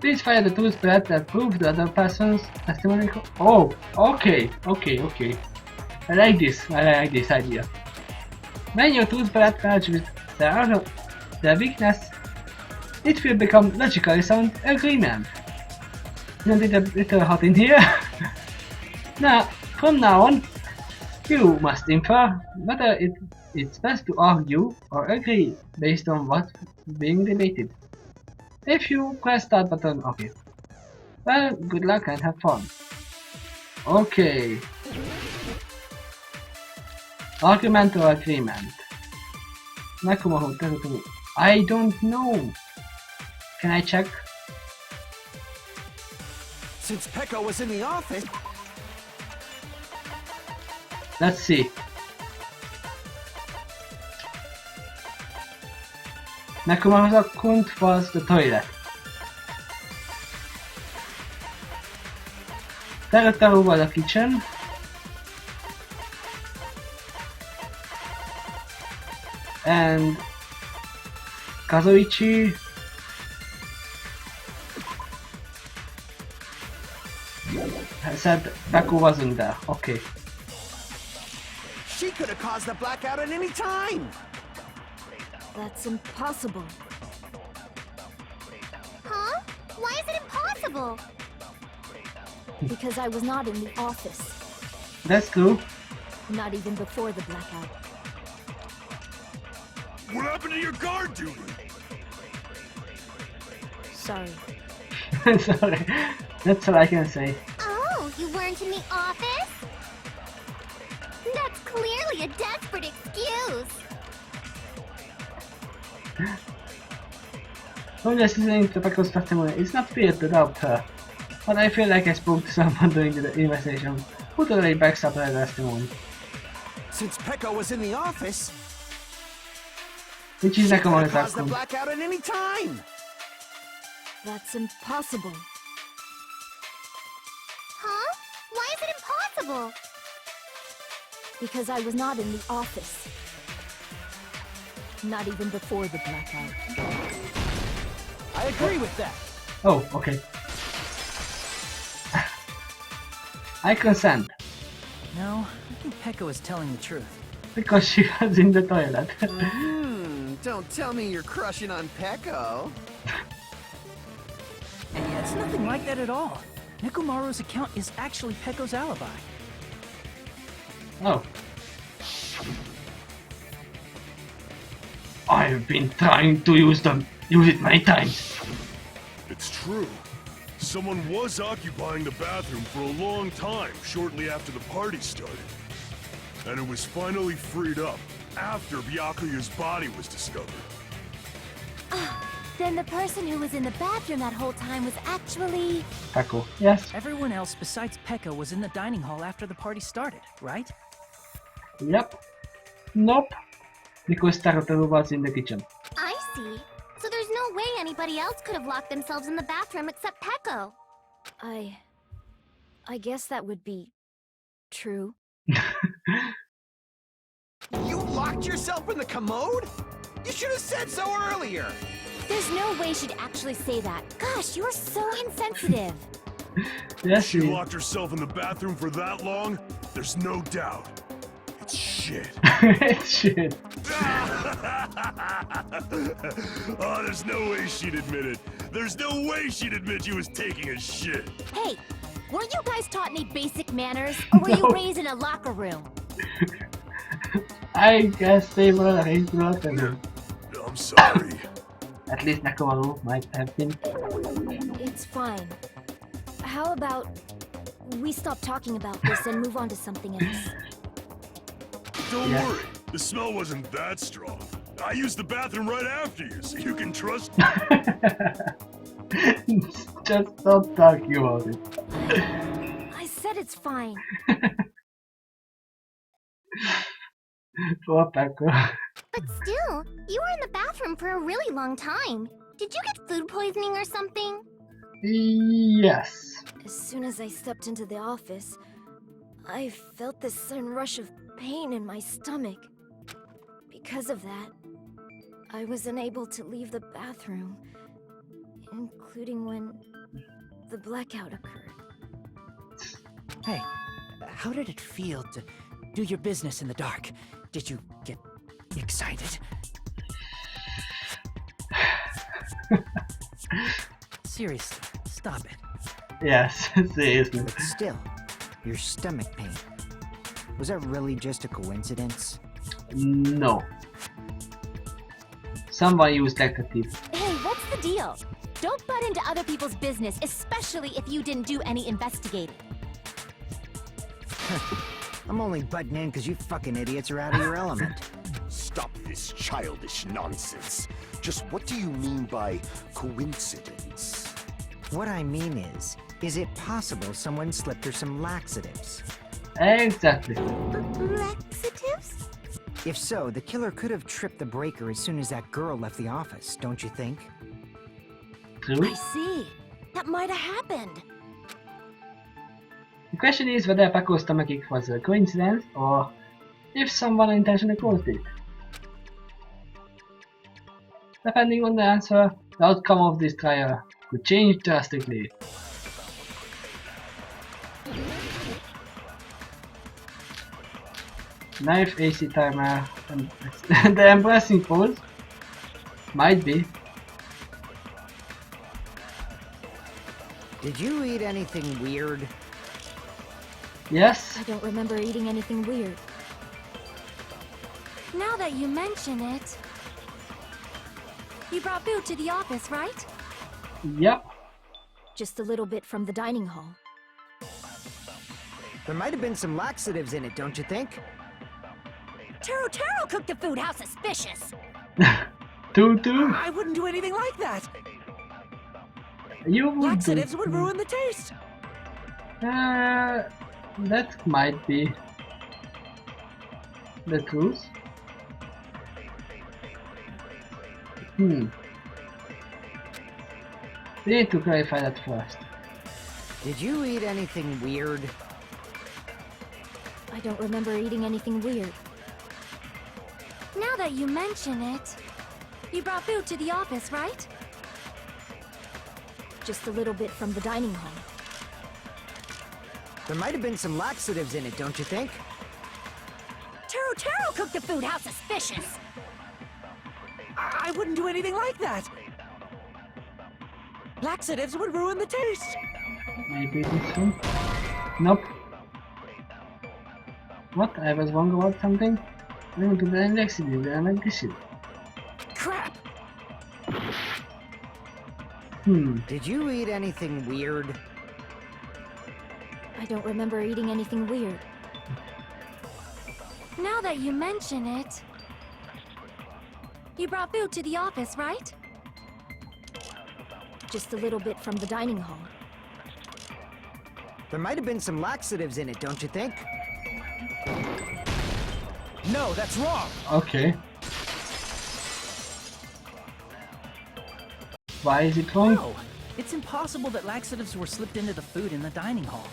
please fire the 2 splats that prove the other person's testimony. Oh, okay. I like this idea. When your toothbrush merge with the weakness, it will become logically sound agreement. Isn't it a little hot in here? Now, from now on, you must infer whether it's best to argue or agree based on what's being debated. If you press that button, okay. Well, good luck and have fun. Okay. Argument or agreement? Nakumaho Teruto. I don't know. Can I check? Since Pekko was in the office... Let's see. Nakumaho's account was the toilet. Teruto was the kitchen. And Kazuichi said Pekko wasn't there. Okay. She could have caused the blackout at any time! That's impossible. Huh? Why is it impossible? Because I was not in the office. That's true. Not even before the blackout. What happened to your guard duty? Sorry. Sorry. That's all I can say. Oh, you weren't in the office? That's clearly a desperate excuse. When just listening to Pekko's testimony, it's not fair to doubt her. But I feel like I spoke to someone during the investigation who totally backs up her testimony. Since Pekko was in the office... Which is she could have Nakumaho's caused the account. blackout at any time! That's impossible. Huh? Why is it impossible? Because I was not in the office. Not even before the blackout. I agree with that. Oh, okay. I consent. No, I think Pekko is telling the truth. Because she was in the toilet. Don't tell me you're crushing on Pekko. It's nothing like that at all. Nekomaru's account is actually Pekko's alibi. Oh. I've been trying to use it many times. It's true. Someone was occupying the bathroom for a long time shortly after the party started. And it was finally freed up after Byakuya's body was discovered. Then the person who was in the bathroom that whole time was actually... Pekko. Yes. Everyone else besides Pekko was in the dining hall after the party started, right? Yep. Nope. Because Teruto was in the kitchen. I see. So there's no way anybody else could have locked themselves in the bathroom except Pekko. I guess that would be... true. You locked yourself in the commode? You should have said so earlier! There's no way she'd actually say that. Gosh, you're so insensitive. Yes, She she locked herself in the bathroom for that long? There's no doubt. It's shit. It's shit. Oh, there's no way she'd admit it. There's no way she'd admit she was taking a shit. Hey, weren't you guys taught any basic manners? Or were you No. raised in a locker room? I guess they were raised not to. I'm sorry. At least Nakumaru might have been. It's fine. How about we stop talking about this and move on to something else? Don't Yeah. worry. The smell wasn't that strong. I used the bathroom right after you, so you can trust me. Just stop talking about it. I said it's fine. Poor Pekko. But still, you were in the bathroom for a really long time. Did you get food poisoning or something? Yes. As soon as I stepped into the office, I felt this sudden rush of pain in my stomach. Because of that, I was unable to leave the bathroom, including when the blackout occurred. Hey, how did it feel to do your business in the dark? Did you get Excited? Seriously, stop it. Yes, seriously. But still, your stomach pain. Was that really just a coincidence? No. Someone used laxative. Hey, what's the deal? Don't butt into other people's business, especially if you didn't do any investigating. I'm only butting in because you fucking idiots are out of your element. Stop this childish nonsense. Just what do you mean by coincidence? What I mean is it possible someone slipped her some laxatives? Exactly. Laxatives? If so, the killer could have tripped the breaker as soon as that girl left the office, don't you think? True. I see. That might have happened. The question is whether Paco's stomachache was a coincidence or if someone intentionally caused it. Depending on the answer, the outcome of this trial could change drastically. Knife AC timer and the embarrassing pose might be. Did you eat anything weird? Yes. I don't remember eating anything weird. Now that you mention it... You brought food to the office, right? Yep. Just a little bit from the dining hall. There might have been some laxatives in it, don't you think? Taro cooked the food. How suspicious! Tutu. I wouldn't do anything like that. You would Laxatives would ruin the taste. That might be the truth. We need to clarify that first. Did you eat anything weird? I don't remember eating anything weird. Now that you mention it... You brought food to the office, right? Just a little bit from the dining hall. There might have been some laxatives in it, don't you think? Taro cooked the food. How suspicious! I wouldn't do anything like that. Laxatives would ruin the taste. Maybe this one? Nope. What? I was wrong about something? I want to be laxative, I like this shit. Crap. Did you eat anything weird? I don't remember eating anything weird. Now that you mention it... You brought food to the office, right? Just a little bit from the dining hall. There might have been some laxatives in it, don't you think? No, that's wrong. Okay. Why is it wrong? No, it's impossible that laxatives were slipped into the food in the dining hall.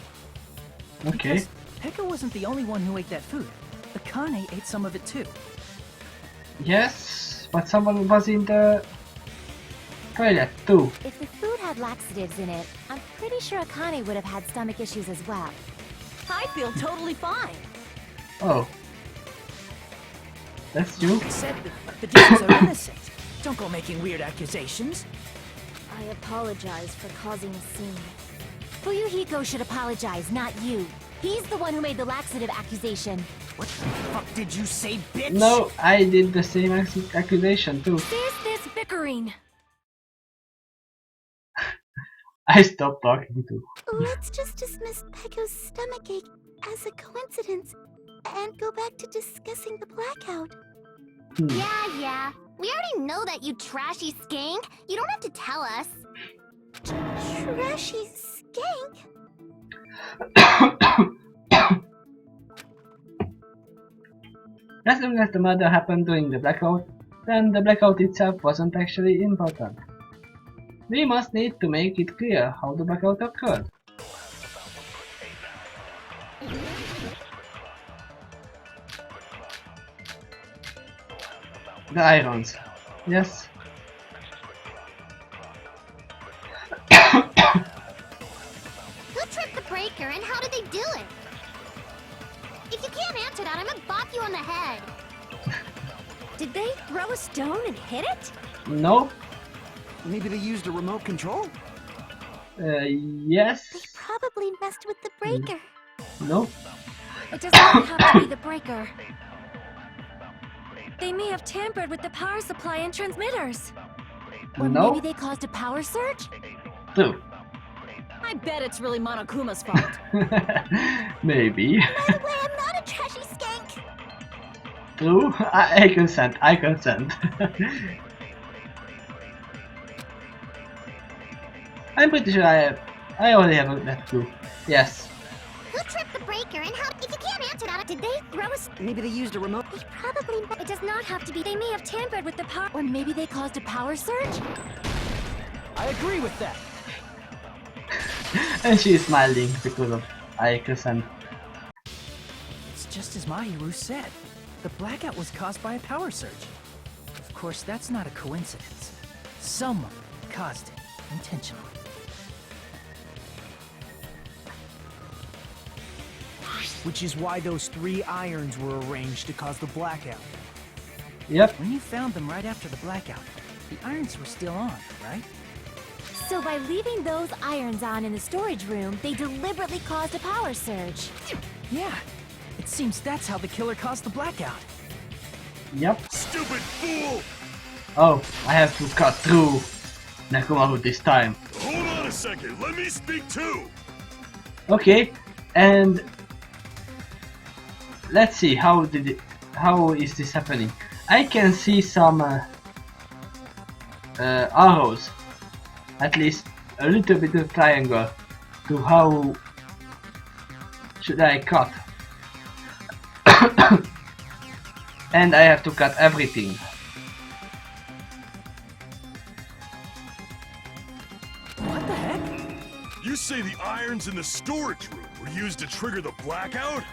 Okay. Because Pekka wasn't the only one who ate that food. Akane ate some of it too. Yes, but someone was in the toilet too. If the food had laxatives in it, I'm pretty sure Akane would have had stomach issues as well. I feel totally fine. Oh. That's you? I said that the dishes are innocent. Don't go making weird accusations. I apologize for causing a scene. Fuyuhiko should apologize, not you. He's the one who made the laxative accusation. What the fuck did you say, bitch? No, I did the same accusation too. There's this bickering. I stopped talking too. Let's just dismiss Pecco's stomachache as a coincidence and go back to discussing the blackout. Yeah. We already know that, you trashy skank. You don't have to tell us. Trashy skank? As long as the murder happened during the blackout, then the blackout itself wasn't actually important. We must need to make it clear how the blackout occurred. The irons. Yes. Who tripped the breaker and how did they do it? If you can't answer that, I'm gonna bop you on the head. Did they throw a stone and hit it? No. Maybe they used a remote control? Yes. They probably messed with the breaker. No. It does not have to be the breaker. They may have tampered with the power supply and transmitters. Or No. maybe they caused a power surge? True. I bet it's really Monokuma's fault. Maybe. By the way, I'm not a trashy skank. True. I consent. I consent. I'm pretty sure I already have that too. Yes. Who tripped the breaker and how? If you can't answer that, did they throw a? Maybe they used a remote. They probably. It does not have to be. They may have tampered with the power. Or maybe they caused a power surge. I agree with that. And she is smiling because of I consent. It's just as Mahiru said. The blackout was caused by a power surge. Of course, that's not a coincidence. Someone caused it intentionally. Which is why those 3 irons were arranged to cause the blackout. Yep. When you found them right after the blackout, the irons were still on, right? So by leaving those irons on in the storage room, they deliberately caused a power surge. Yeah. It seems that's how the killer caused the blackout. Yep. Stupid fool! Oh, I have to cut through Nekomaru this time. Hold on a second, let me speak too! Okay, and let's see how is this happening. I can see some arrows, at least a little bit of triangle to how should I cut. And I have to cut everything. What the heck? You say the irons in the storage room were used to trigger the blackout?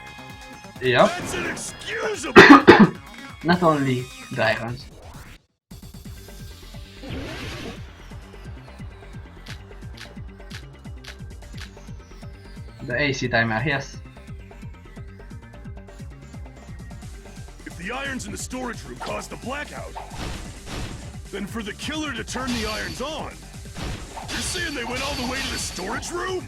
Yep. That's inexcusable! Not only the irons. The AC timer, yes. If the irons in the storage room caused the blackout, then for the killer to turn the irons on, you're saying they went all the way to the storage room?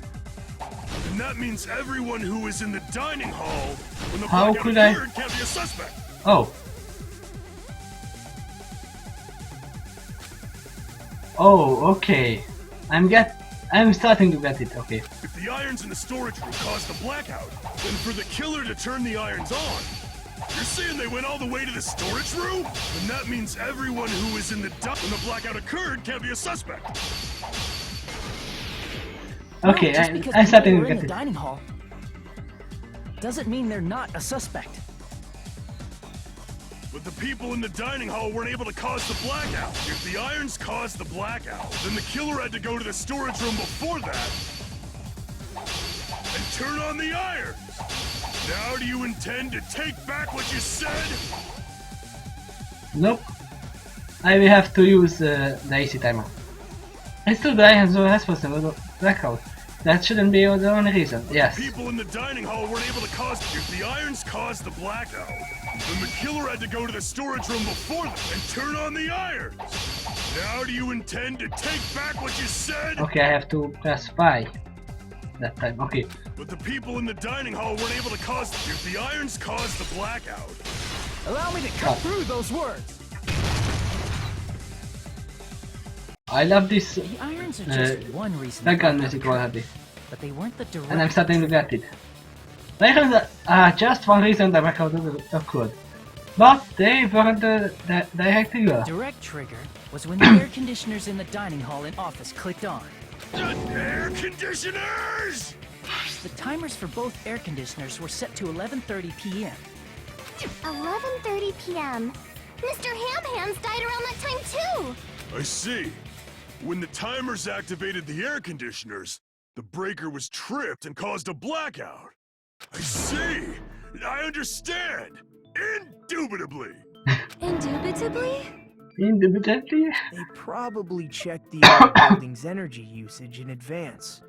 And that means everyone who was in the dining hall when the How blackout could I- occurred can't be a suspect. Oh. Oh, okay. I'm starting to get it, okay. If the irons in the storage room caused the blackout, then for the killer to turn the irons on, you're saying they went all the way to the storage room? And that means everyone who was in the when the blackout occurred can't be a suspect. Okay, No, just because I'm people starting were to in get the it. dining hall doesn't mean they're not a suspect. But the people in the dining hall weren't able to cause the blackout. If the irons caused the blackout, then the killer had to go to the storage room before that and turn on the irons. Now do you intend to take back what you said? Nope. I will have to use the AC timer. It's true the irons were responsible for the blackout. That shouldn't be the only reason. Yes. People in the dining hall weren't able to cause. If the irons caused the blackout, then the killer had to go to the storage room before them and turn on the irons. Now do you intend to take back what you said? Okay, I have to press 5 that time. Okay. But the people in the dining hall weren't able to cause. If the irons caused the blackout, Allow me to cut through those words. I love this The irons are just one reason. the background blackout music occurred, already. but they weren't the direct. And I'm starting to get it. The irons are just one reason the blackout occurred. But they weren't the direct trigger. Direct trigger was when the air conditioners in the dining hall and office clicked on. the air conditioners! The timers for both air conditioners were set to 11:30 p.m. 11:30 p.m. Mr. Ham Hands died around that time too. I see. When the timers activated the air conditioners, the breaker was tripped and caused a blackout. I see. I understand. Indubitably. Indubitably? Indubitably? They probably checked the other building's energy usage in advance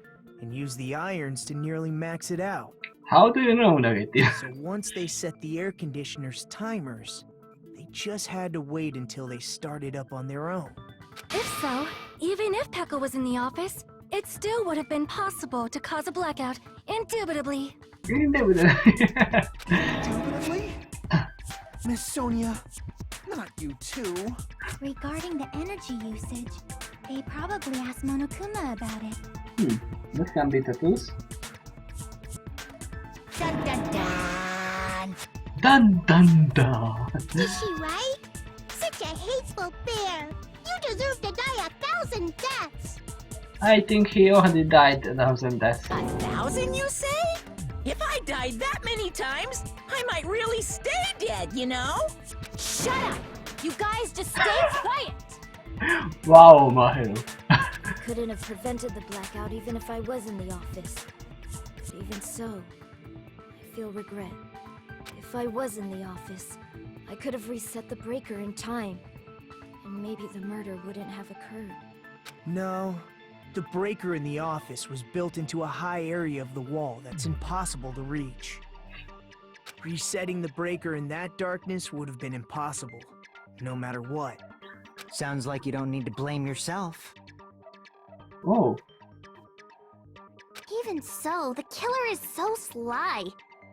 and used the irons to nearly max it out. How do you know, Narrative? So once they set the air conditioner's timers, they just had to wait until they started up on their own. If so, even if Pekka was in the office, it still would have been possible to cause a blackout, indubitably. Indubitably? Miss Sonia, not you too. Regarding the energy usage, they probably asked Monokuma about it. That can be tattoos. Dun dun dun! Dun dun dun! Is she right? Such a hateful bear! You deserve to die 1,000 deaths! I think he already died 1,000 deaths. 1,000, you say? If I died that many times, I might really stay dead, you know? Shut up! You guys just stay quiet! Wow, Mahiro. Couldn't have prevented the blackout even if I was in the office. But even so, I feel regret. If I was in the office, I could have reset the breaker in time. And maybe the murder wouldn't have occurred. No, the breaker in the office was built into a high area of the wall that's impossible to reach. Resetting the breaker in that darkness would have been impossible, no matter what. Sounds like you don't need to blame yourself. Oh. Even so, the killer is so sly.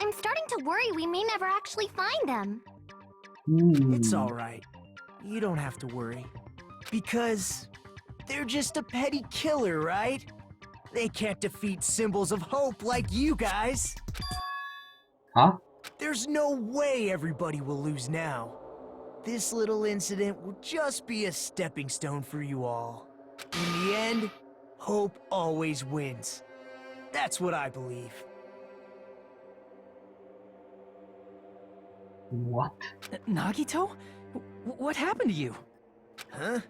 I'm starting to worry we may never actually find them. It's alright. You don't have to worry. Because they're just a petty killer, right? They can't defeat symbols of hope like you guys. Huh? There's no way everybody will lose now. This little incident will just be a stepping stone for you all. In the end, hope always wins. That's what I believe. What? Nagito? What happened to you? Huh?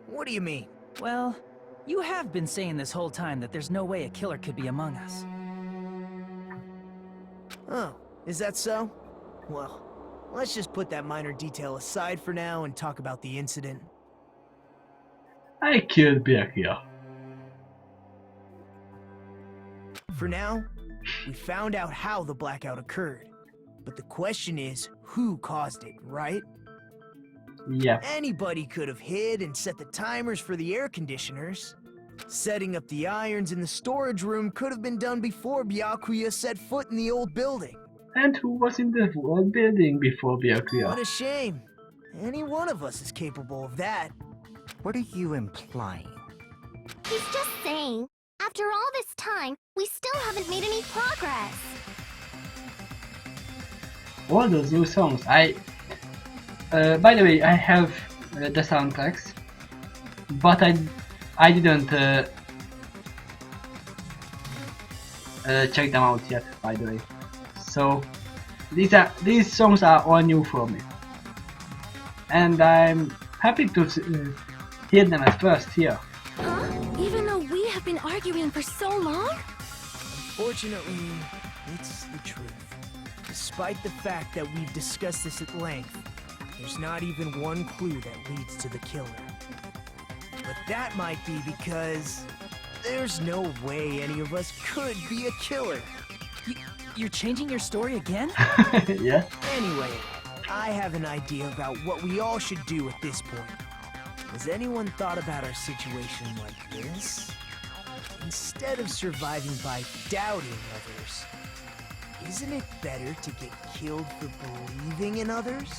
What do you mean? Well, you have been saying this whole time that there's no way a killer could be among us. Oh, is that so? Well, let's just put that minor detail aside for now and talk about the incident. I killed Byakuya. For now, we found out how the blackout occurred. But the question is, who caused it, right? Yeah. Anybody could have hid and set the timers for the air conditioners. Setting up the irons in the storage room could have been done before Byakuya set foot in the old building. And who was in the old building before What Byakuya? a shame. Any one of us is capable of that. What are you implying? He's just saying, after all this time, we still haven't made any progress. All those new songs. By the way, I have the soundtracks, but I didn't check them out yet. By the way, so these songs are all new for me, and I'm happy to hear them at first here. Huh? Even though we have been arguing for so long? Unfortunately, it's the truth. Despite the fact that we've discussed this at length, there's not even one clue that leads to the killer. But that might be because there's no way any of us could be a killer. You're changing your story again? Yeah. Anyway, I have an idea about what we all should do at this point. Has anyone thought about our situation like this? Instead of surviving by doubting others, isn't it better to get killed for believing in others?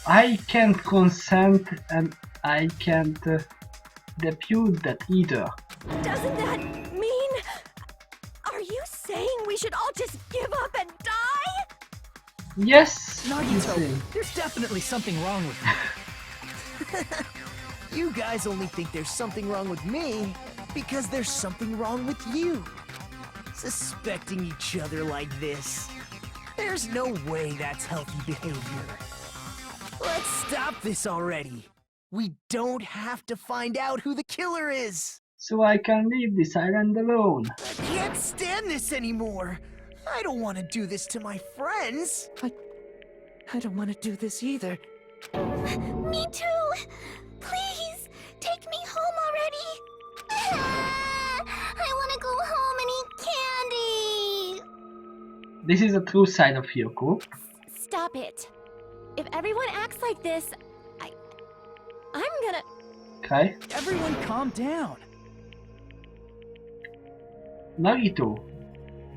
I can't consent and I can't depute that either. Doesn't that mean... Are you saying we should all just give up and die? Yes, Nagito, you see. there's definitely something wrong with you. You guys only think there's something wrong with me because there's something wrong with you. Suspecting each other like this. There's no way that's healthy behavior. Let's stop this already. We don't have to find out who the killer is. So I can leave this island alone. I can't stand this anymore. I don't want to do this to my friends. I don't want to do this either. Me too! Please, take me home already! I want to go home! This is the true side of Hyoko. Stop it. If everyone acts like this, I'm gonna... Okay. Everyone calm down. Nagito,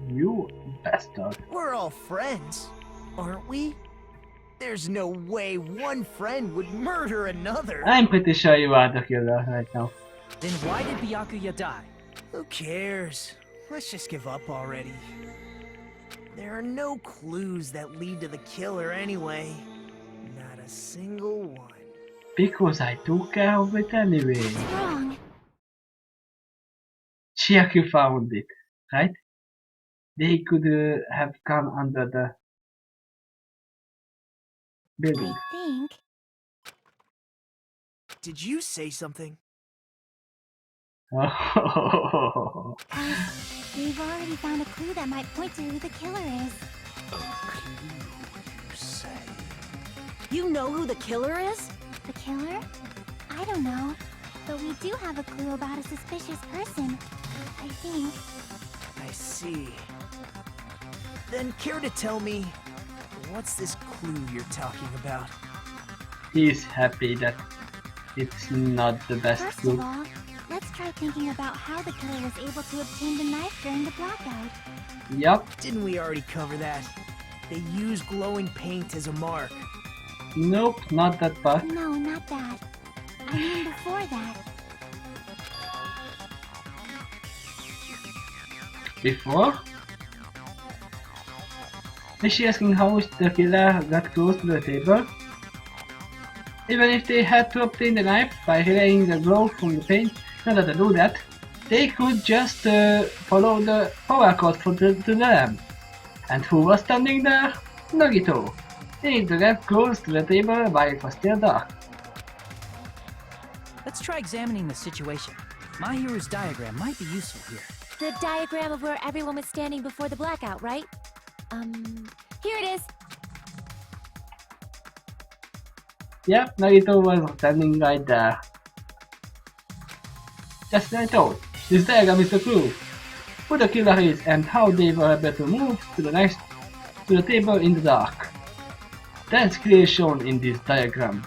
you bastard. We're all friends, aren't we? There's no way one friend would murder another. I'm pretty sure you are the killer right now. Then why did Byakuya die? Who cares? Let's just give up already. There are no clues that lead to the killer anyway. Not a single one. Because I took care of it anyway. What's wrong? Chiaki found it, right? They could have gone under the building. I think... Did you say something? Oh. We've already found a clue that might point to who the killer is. A clue, you say? You know who the killer is? The killer? I don't know. But we do have a clue about a suspicious person. I think. I see. Then care to tell me, what's this clue you're talking about? He's happy that it's not the best First clue. of all, let's try thinking about how the killer was able to obtain the knife during the blackout. Yup. Didn't we already cover that? They use glowing paint as a mark. Nope, not that part. No, not that. I mean before that. Before? Is she asking how the killer got close to the table? Even if they had to obtain the knife by relaying the glow from the paint, in order to do that, they could just follow the power cord to the lamp. And who was standing there? Nagito. They need to get close to the table while it was still dark. Let's try examining the situation. Mahiru's diagram might be useful here. The diagram of where everyone was standing before the blackout, right? Here it is. Yep, Nagito was standing right there. Just as I thought, this diagram is the clue. Who the killer is and how they were able to move to the table in the dark. That's clearly shown in this diagram.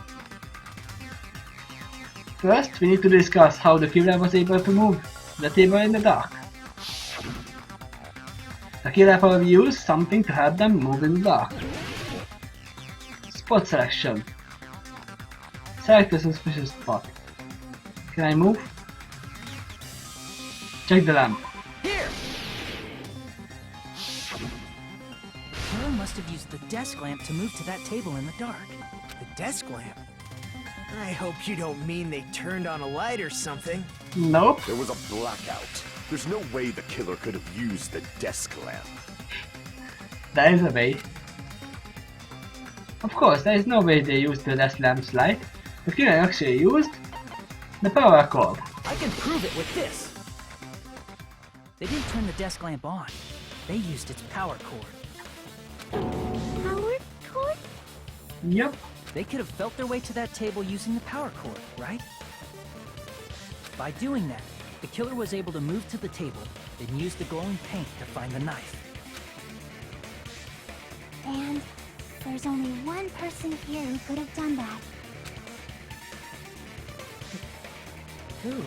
First, we need to discuss how the killer was able to move to the table in the dark. The killer probably used something to help them move in the dark. Spot selection. Select a suspicious spot. Can I move? Check the lamp. Here! Killer must have used the desk lamp to move to that table in the dark. The desk lamp? I hope you don't mean they turned on a light or something. Nope. There was a blackout. There's no way the killer could have used the desk lamp. There is a way. Of course, there is no way they used the desk lamp's light. The killer actually used the power cord. I can prove it with this! They didn't turn the desk lamp on. They used its power cord. Power cord? Yep. They could have felt their way to that table using the power cord, right? By doing that, the killer was able to move to the table, then use the glowing paint to find the knife. And there's only one person here who could have done that. Who?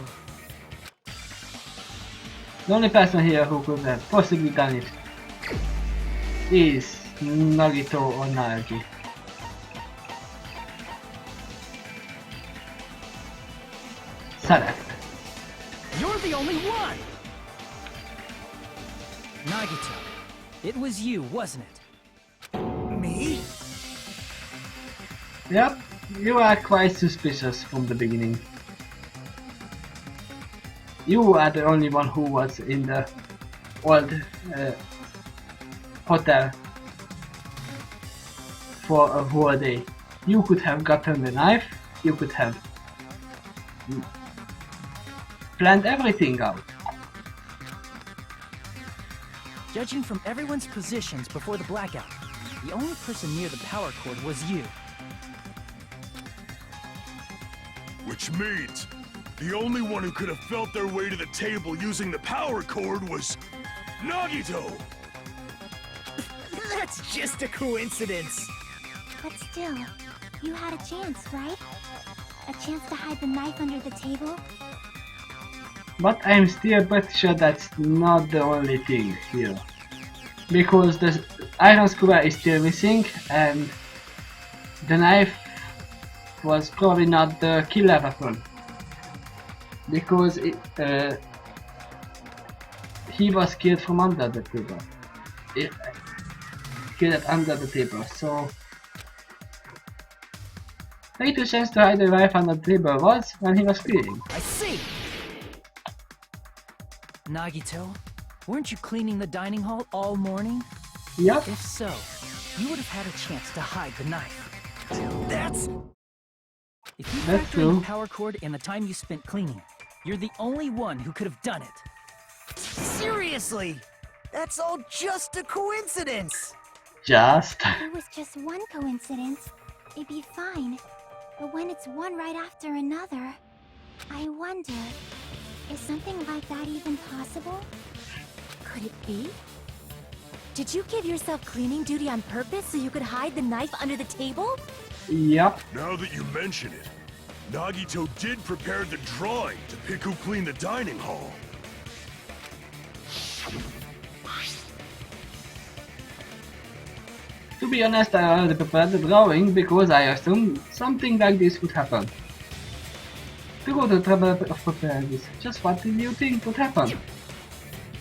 The only person here who could have possibly done it is Nagito or Naoki. Select. You're the only one! Nagito, it was you, wasn't it? Me? Yep, you are quite suspicious from the beginning. You are the only one who was in the old hotel for a whole day. You could have gotten the knife, you could have planned everything out. Judging from everyone's positions before the blackout, the only person near the power cord was you. Which means the only one who could have felt their way to the table using the power cord was Nagito! That's just a coincidence. But still, you had a chance, right? A chance to hide the knife under the table? But I'm still pretty sure that's not the only thing here. Because the iron square is still missing and the knife was probably not the killer weapon. Because he was killed from under the table. Killed under the table, so the little chance to hide the knife under the table was when he was cleaning. I see! Nagito, weren't you cleaning the dining hall all morning? Yep. If so, you would have had a chance to hide the knife. That's... If you That's factor in the true. power cord and the time you spent cleaning it, you're the only one who could have done it. Seriously! That's all just a coincidence! Just. If it was just one coincidence, it'd be fine. But when it's one right after another, I wonder, is something like that even possible? Could it be? Did you give yourself cleaning duty on purpose so you could hide the knife under the table? Yep. Now that you mention it, Nagito did prepare the drawing to pick who cleaned the dining hall. To be honest, I already prepared the drawing because I assumed something like this would happen. To go to the trouble of preparing this, just what did you think would happen?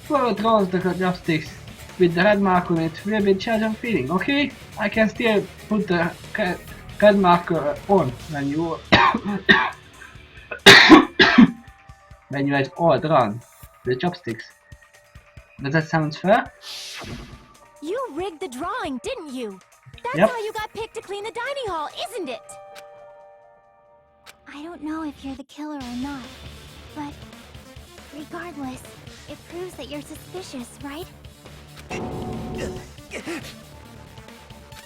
Whoever draws the chopsticks with the red mark on it will be in charge of feeding, okay? I can still put the red marker on when you when you had all drawn the chopsticks. Does that sound fair? You rigged the drawing, didn't you? That's Yep. how you got picked to clean the dining hall, isn't it? I don't know if you're the killer or not, but regardless, it proves that you're suspicious, right?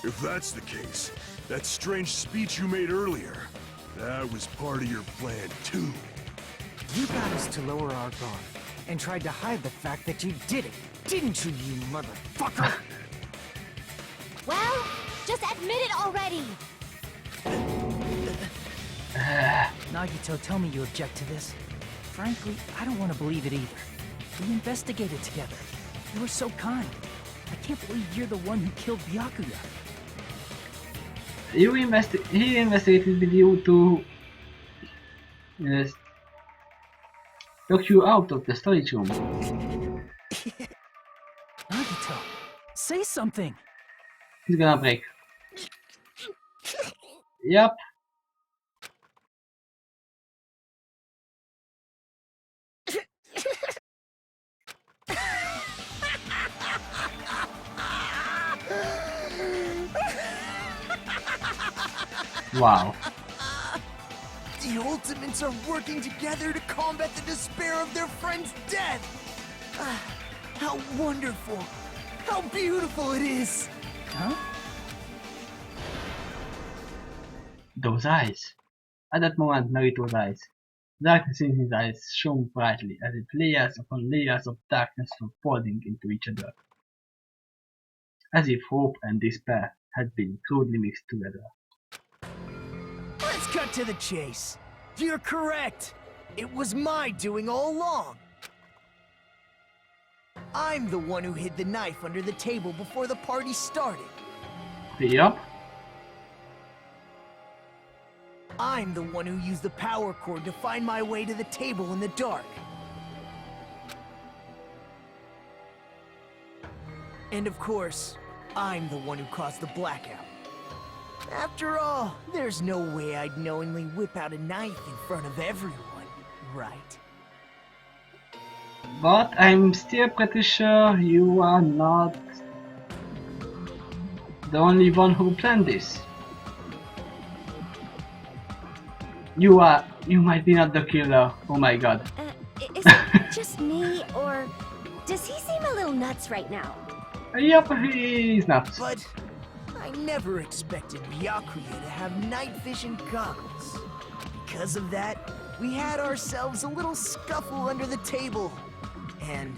If that's the case, that strange speech you made earlier, that was part of your plan too. You got us to lower our guard and tried to hide the fact that you did it, didn't you, you motherfucker? Well, just admit it already! Nagito, tell me you object to this. Frankly, I don't want to believe it either. We investigated together. You were so kind. I can't believe you're the one who killed Byakuya. He investigated with you to took you out of the storage room. Nagito, say something! He's gonna break. Yep. Wow. The Ultimates are working together to combat the despair of their friend's death! Ah, how wonderful! How beautiful it is! Huh? Those eyes. At that moment, Naruto's eyes. Darkness in his eyes shone brightly as if layers upon layers of darkness were folding into each other. As if hope and despair had been crudely mixed together. Let's cut to the chase. You're correct. It was my doing all along. I'm the one who hid the knife under the table before the party started. Yep. I'm the one who used the power cord to find my way to the table in the dark. And of course, I'm the one who caused the blackout. After all, there's no way I'd knowingly whip out a knife in front of everyone, right? But I'm still pretty sure you are not the only one who planned this. You might be not the killer. Oh my god. Is it just me, or does he seem a little nuts right now? Yep, he's nuts. But I never expected Byakuya to have night vision goggles. Because of that, we had ourselves a little scuffle under the table. And,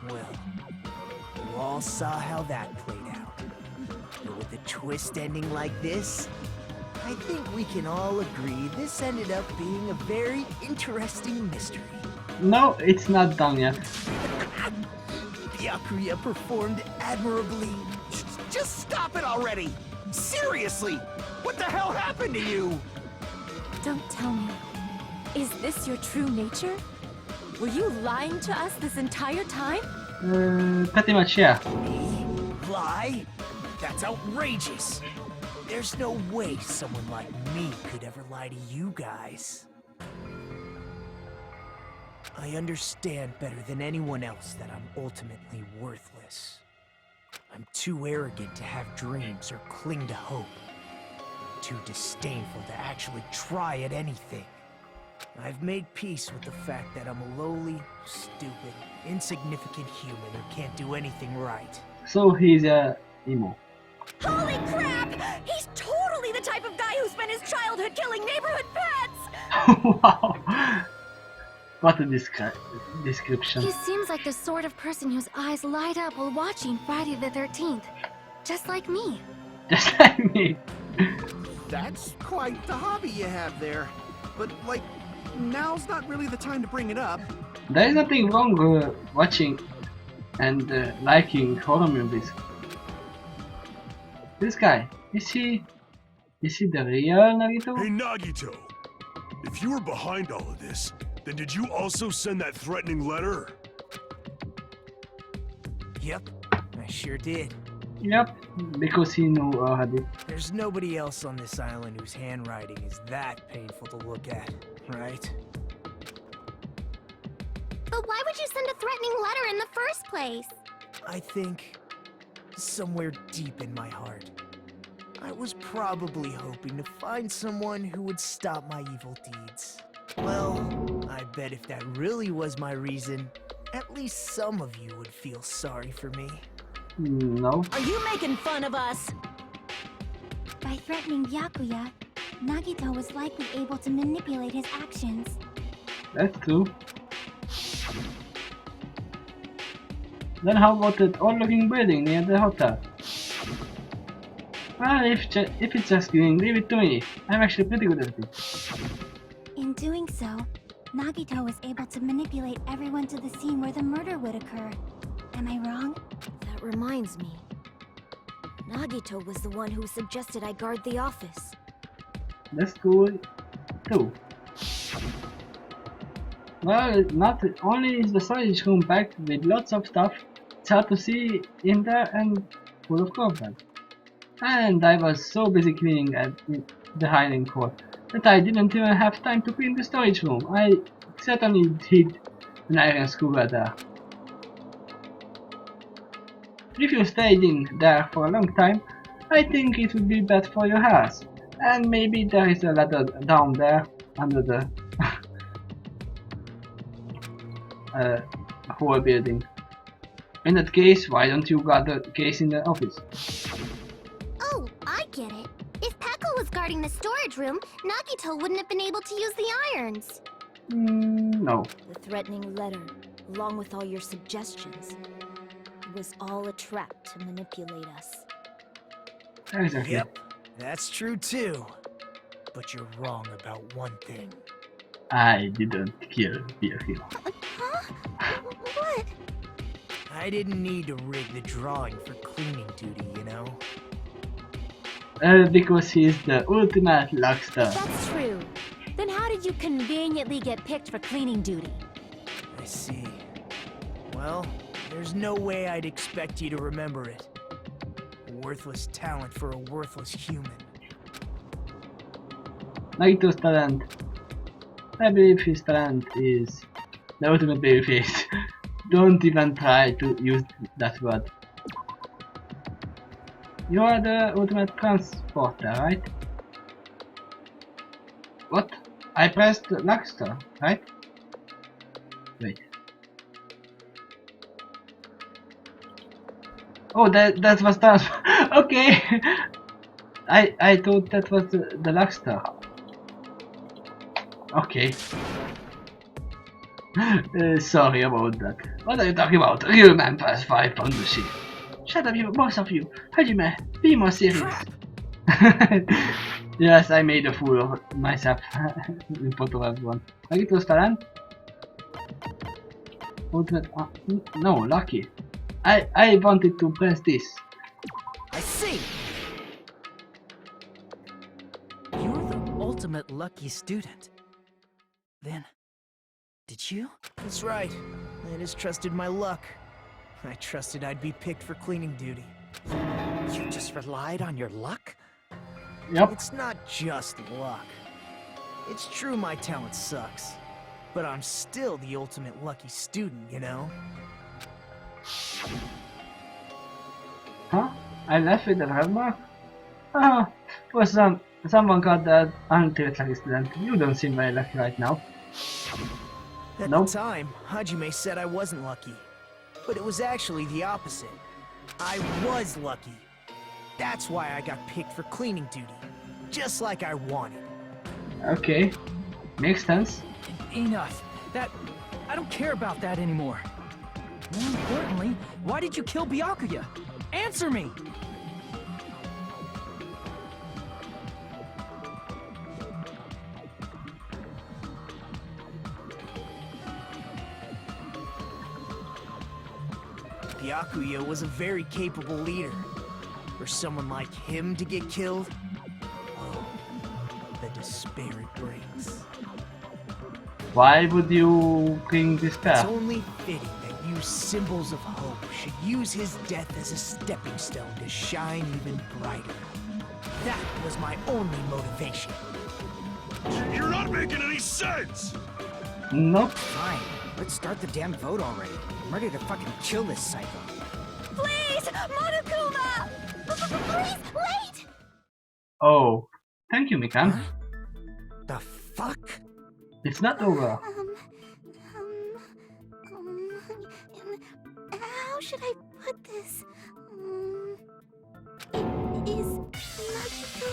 well, you all saw how that played out. But with a twist ending like this, I think we can all agree this ended up being a very interesting mystery. No, it's not done yet. Byakuya performed admirably. Just stop it already! Seriously! What the hell happened to you? Don't tell me. Is this your true nature? Were you lying to us this entire time? Pretty much, yeah. Lie? That's outrageous. There's no way someone like me could ever lie to you guys. I understand better than anyone else that I'm ultimately worthless. I'm too arrogant to have dreams or cling to hope. Too disdainful to actually try at anything. I've made peace with the fact that I'm a lowly, stupid, insignificant human who can't do anything right. So he's a emo. Holy crap! He's totally the type of guy who spent his childhood killing neighborhood pets! Wow! What a description. He seems like the sort of person whose eyes light up while watching Friday the 13th. Just like me. Just like me. That's quite the hobby you have there. But, like, now's not really the time to bring it up. There is nothing wrong with watching and liking horror movies. This guy, is he the real Nagito? Hey Nagito, if you were behind all of this, then did you also send that threatening letter? Yep, I sure did. Yep, because he knew already. There's nobody else on this island whose handwriting is that painful to look at, right? But why would you send a threatening letter in the first place? I think somewhere deep in my heart, I was probably hoping to find someone who would stop my evil deeds. Well, I bet if that really was my reason, at least some of you would feel sorry for me. No. Are you making fun of us? By threatening Byakuya, Nagito was likely able to manipulate his actions. That's true. Then how about that odd-looking building near the hotel? Well, if it's just green, leave it to me. I'm actually pretty good at it. In doing so, Nagito was able to manipulate everyone to the scene where the murder would occur. Am I wrong? That reminds me. Nagito was the one who suggested I guard the office. That's cool too. Well, not only is the storage room packed with lots of stuff, it's hard to see in there and full of content. And I was so busy cleaning at the hiding court that I didn't even have time to clean the storage room. I certainly hid an iron screw there. If you stayed in there for a long time, I think it would be bad for your health. And maybe there is a ladder down there under the whole building. In that case, why don't you guard the case in the office? Oh, I get it. If Peko was guarding the storage room, Nagito wouldn't have been able to use the irons. No. The threatening letter, along with all your suggestions, was all a trap to manipulate us. Exactly. Yep, that's true too. But you're wrong about one thing. I didn't kill Byakuya. Huh? What? I didn't need to rig the drawing for cleaning duty, you know? Because he's the ultimate luckster. That's true. Then how did you conveniently get picked for cleaning duty? I see. Well, there's no way I'd expect you to remember it. A worthless talent for a worthless human. Nagito's talent. I believe his talent is the ultimate babyface. Don't even try to use that word. You are the ultimate transporter, right? What? I pressed Luxter, right? Wait. Oh, that was transport. Okay. I thought that was the Luxter. Okay. Sorry about that. What are you talking about? Real man plus 5 on the ship. Shut up, you, both of you. Hajime, be more serious. Crap! Yes, I made a fool of myself in photo as one. Nagitó's talán? Ultimate, no, lucky. I wanted to press this. I see! You're the ultimate lucky student. Then, did you? That's right. I just trusted my luck. I trusted I'd be picked for cleaning duty. You just relied on your luck? Yep. It's not just luck. It's true my talent sucks. But I'm still the ultimate lucky student, you know? Huh? I left with the red mark? Ah, for someone got that ultimate lucky student. You don't seem very lucky right now. At Nope. the time, Hajime said I wasn't lucky. But it was actually the opposite. I was lucky. That's why I got picked for cleaning duty. Just like I wanted. Okay. Makes sense. Enough. I don't care about that anymore. More importantly, why did you kill Byakuya? Answer me! Byakuya was a very capable leader. For someone like him to get killed, oh, the despair it brings. Why would you bring It's despair? only fitting that you symbols of hope should use his death as a stepping stone to shine even brighter. That was my only motivation. You're not making any sense! Nope. Fine, let's start the damn vote already. I'm ready to fucking kill this psycho. Please, Monokuma! Please, wait! Oh. Thank you, Mikan. Huh? The fuck? It's not over. How should I put this? Is Nagito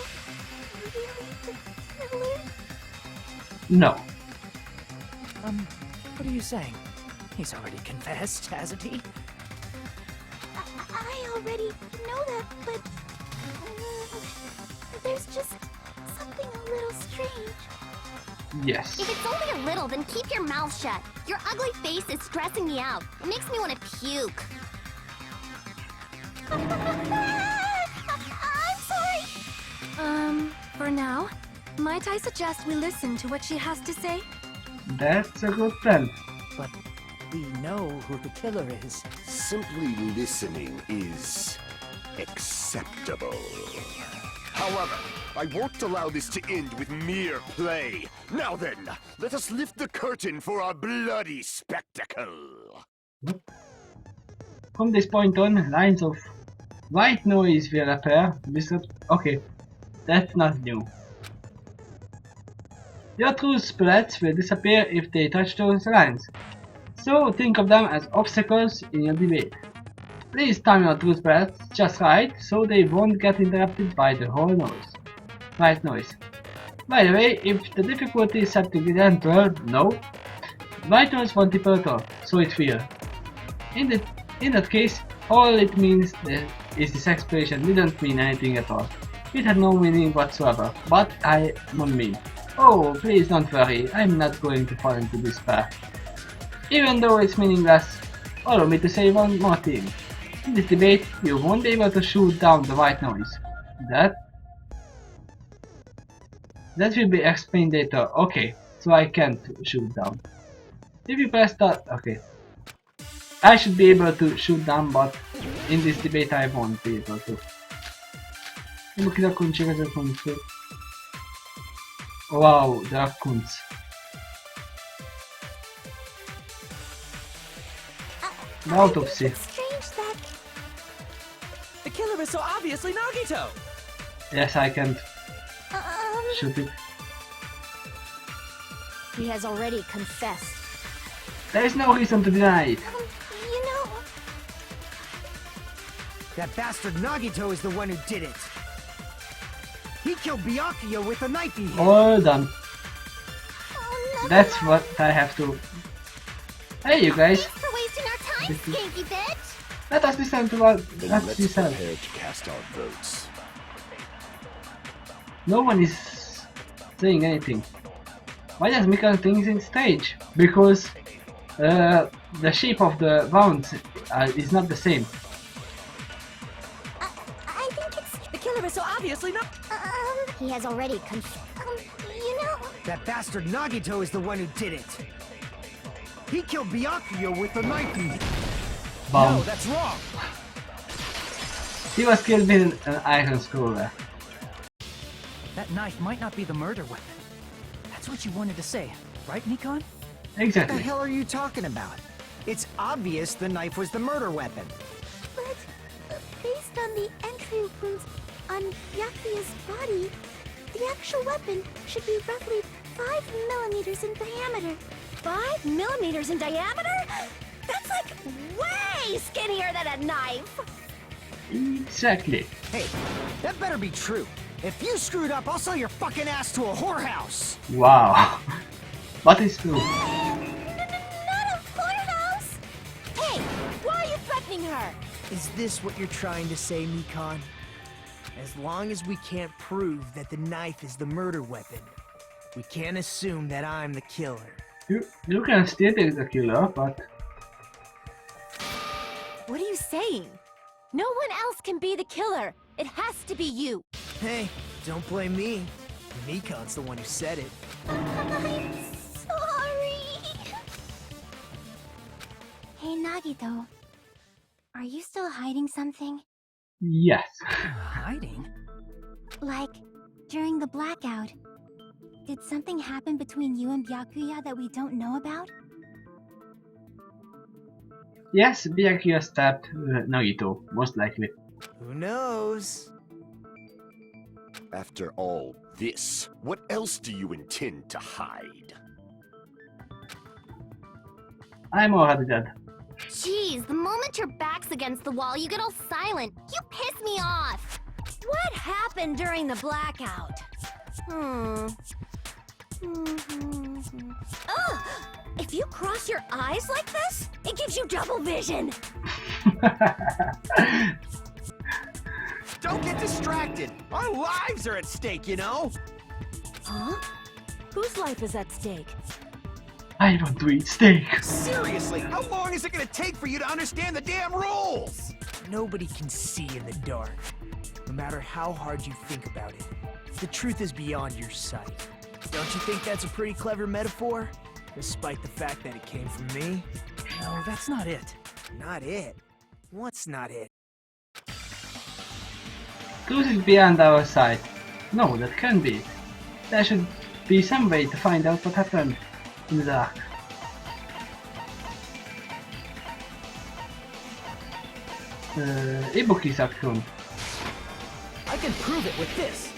really the killer? No. What are you saying? He's already confessed, hasn't he? I already know that, but there's just something a little strange. Yes. If it's only a little, then keep your mouth shut. Your ugly face is stressing me out. It makes me want to puke. I'm sorry. For now, might I suggest we listen to what she has to say? That's a good plan. But we know who the killer is. Simply listening is acceptable. However, I won't allow this to end with mere play. Now then, let us lift the curtain for our bloody spectacle. From this point on, lines of white noise will appear. Okay, that's not new. Your true splats will disappear if they touch those lines. So think of them as obstacles in your debate. Please time your true splats just right so they won't get interrupted by the whole noise. White noise. By the way, if the difficulty is set to gentle, no. White noise won't differ at all, so it's weird. In that case, all it means is this explanation didn't mean anything at all. It had no meaning whatsoever, but I won't mean. Oh, please don't worry, I'm not going to fall into despair. Even though it's meaningless, allow me to say one more thing. In this debate, you won't be able to shoot down the white noise. That will be explained later. Okay, so I can't shoot down. If you press that, okay. I should be able to shoot down, but in this debate I won't be able to. Look at the wow, the raccoons. The autopsy. It's strange that The killer is so obviously Nagito! Yes, I can't shoot it. he has already confessed. There is no reason to deny it. You know, That bastard Nagito is the one who did it. He killed Byakuya with a knife he hid. All done. oh, That's what I have to. Hey, you guys. Thanks for wasting our time, This is- skanky bitch! Let us listen to what Then what let's she said. prepare to cast our votes. No one is saying anything. Why does Mikkel think in stage? Because the shape of the wounds is not the same. I think it's... The killer is so obviously not. He has already you know... That bastard Nagito is the one who did it. He killed Byakuya with a knife. Bomb. No, that's wrong. He was killed with an iron scroller. That knife might not be the murder weapon. That's what you wanted to say, right, Nikon? What the Exactly. hell are you talking about? It's obvious the knife was the murder weapon. But based on the entry wounds on Byakuya's body, the actual weapon should be roughly 5 millimeters in diameter. 5 millimeters in diameter? That's like way skinnier than a knife! Exactly. Hey, that better be true. If you screwed up, I'll sell your fucking ass to a whorehouse. Wow. But it's true. Not a whorehouse! Hey, why are you threatening her? Is this what you're trying to say, Nikon? As long as we can't prove that the knife is the murder weapon, we can't assume that I'm the killer. You can still take the killer, but What are you saying? No one else can be the killer. It has to be you. Hey, don't blame me. Nikon's the one who said it. I'm sorry. Hey, Nagito. Are you still hiding something? yes. Hiding? Like, during the blackout, did something happen between you and Byakuya that we don't know about? Yes, Byakuya stabbed Nagito, most likely. Who knows? After all this, what else do you intend to hide? I'm already dead. Jeez, the moment your back's against the wall, you get all silent. You piss me off. What happened during the blackout? Oh, if you cross your eyes like this, it gives you double vision. Don't get distracted. Our lives are at stake, you know? Huh? Whose life is at stake? I want to eat steak. Seriously, how long is it gonna take for you to understand the damn rules? Nobody can see in the dark, no matter how hard you think about it. The truth is beyond your sight. Don't you think that's a pretty clever metaphor? Despite the fact that it came from me? No, that's not it. Not it. What's not it? Truth is beyond our sight. No, that can't be. There should be some way to find out what happened in the dark. Ibuki-sakun. I can prove it with this.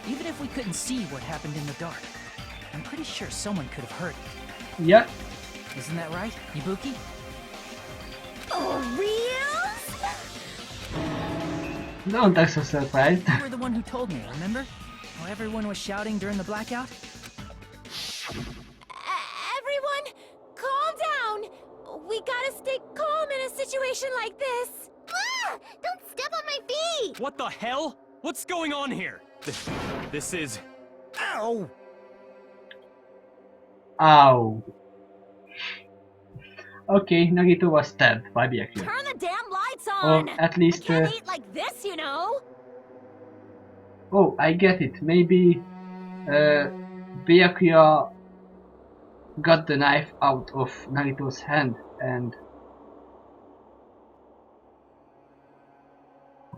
Even if we couldn't see what happened in the dark, I'm pretty sure someone could have heard it. Yeah, Isn't that right, Ibuki? For real? don't act so surprised. You were the one who told me, remember? How everyone was shouting during the blackout? Everyone, calm down. We gotta stay calm in a situation like this. Ah! Don't step on my feet! What the hell? What's going on here? This is... Ow! Ow. Okay, Nagito was stabbed by Byakuya. Turn the damn lights Or on! at least... I can't eat like this, you know? oh, I get it. Maybe Byakuya got the knife out of Nagito's hand and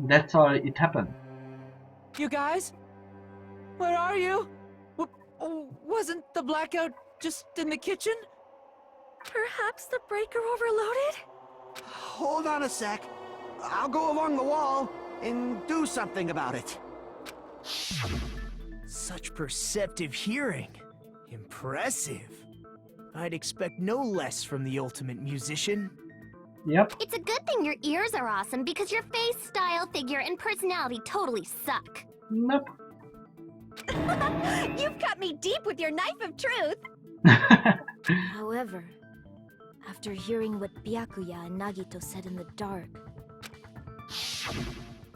that's how it happened. You guys? Where are you? Wasn't the blackout just in the kitchen? Perhaps the breaker overloaded? Hold on a sec. I'll go along the wall and do something about it. Such perceptive hearing. Impressive. I'd expect no less from the ultimate musician. Yep. It's a good thing your ears are awesome because your face, style, figure, and personality totally suck. Nope. You've cut me deep with your knife of truth. However, After hearing what Byakuya and Nagito said in the dark.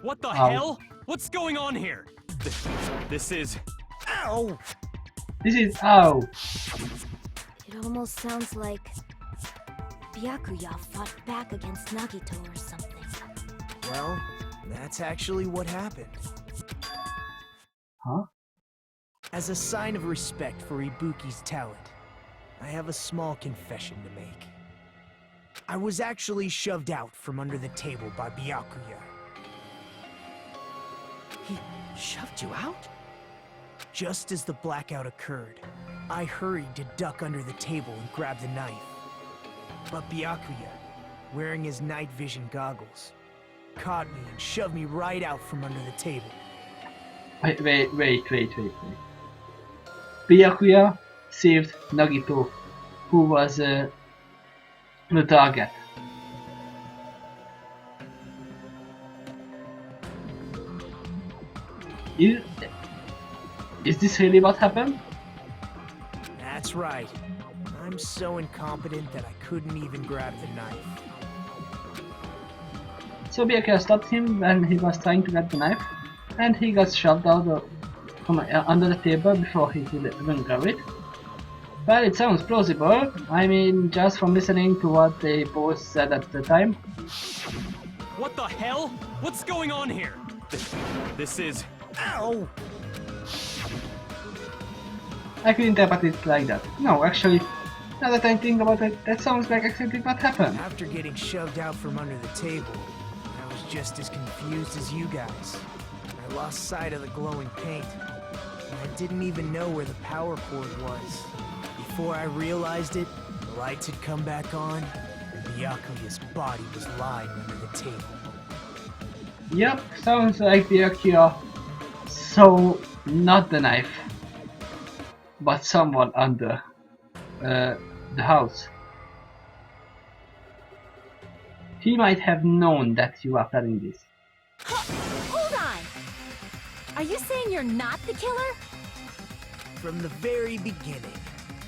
What the Ow. hell? What's going on here? This is... Ow! This is ow. It almost sounds like Byakuya fought back against Nagito or something. Well, that's actually what happened. Huh? As a sign of respect for Ibuki's talent, I have a small confession to make. I was actually shoved out from under the table by Byakuya. He shoved you out? Just as the blackout occurred, I hurried to duck under the table and grab the knife. But Byakuya, wearing his night vision goggles, caught me and shoved me right out from under the table. Wait. Byakuya saved Nagito, who was the target. Is this really what happened? That's right. I'm so incompetent that I couldn't even grab the knife. So Byakuya stopped him when he was trying to get the knife, and he got shoved out from under the table before he could even grab it. Well, it sounds plausible. I mean, just from listening to what they both said at the time. What the hell? What's going on here? This is... Ow! I could interpret it like that. No, actually, now that I think about it, that sounds like exactly what happened. After getting shoved out from under the table, I was just as confused as you guys. I lost sight of the glowing paint, and I didn't even know where the power cord was. Before I realized it, the lights had come back on, and Byakuya's body was lying under the table. Yep, sounds like Byakuya saw not the knife, but someone under the house. He might have known that you are planning this. Hold on! Are you saying you're not the killer? From the very beginning,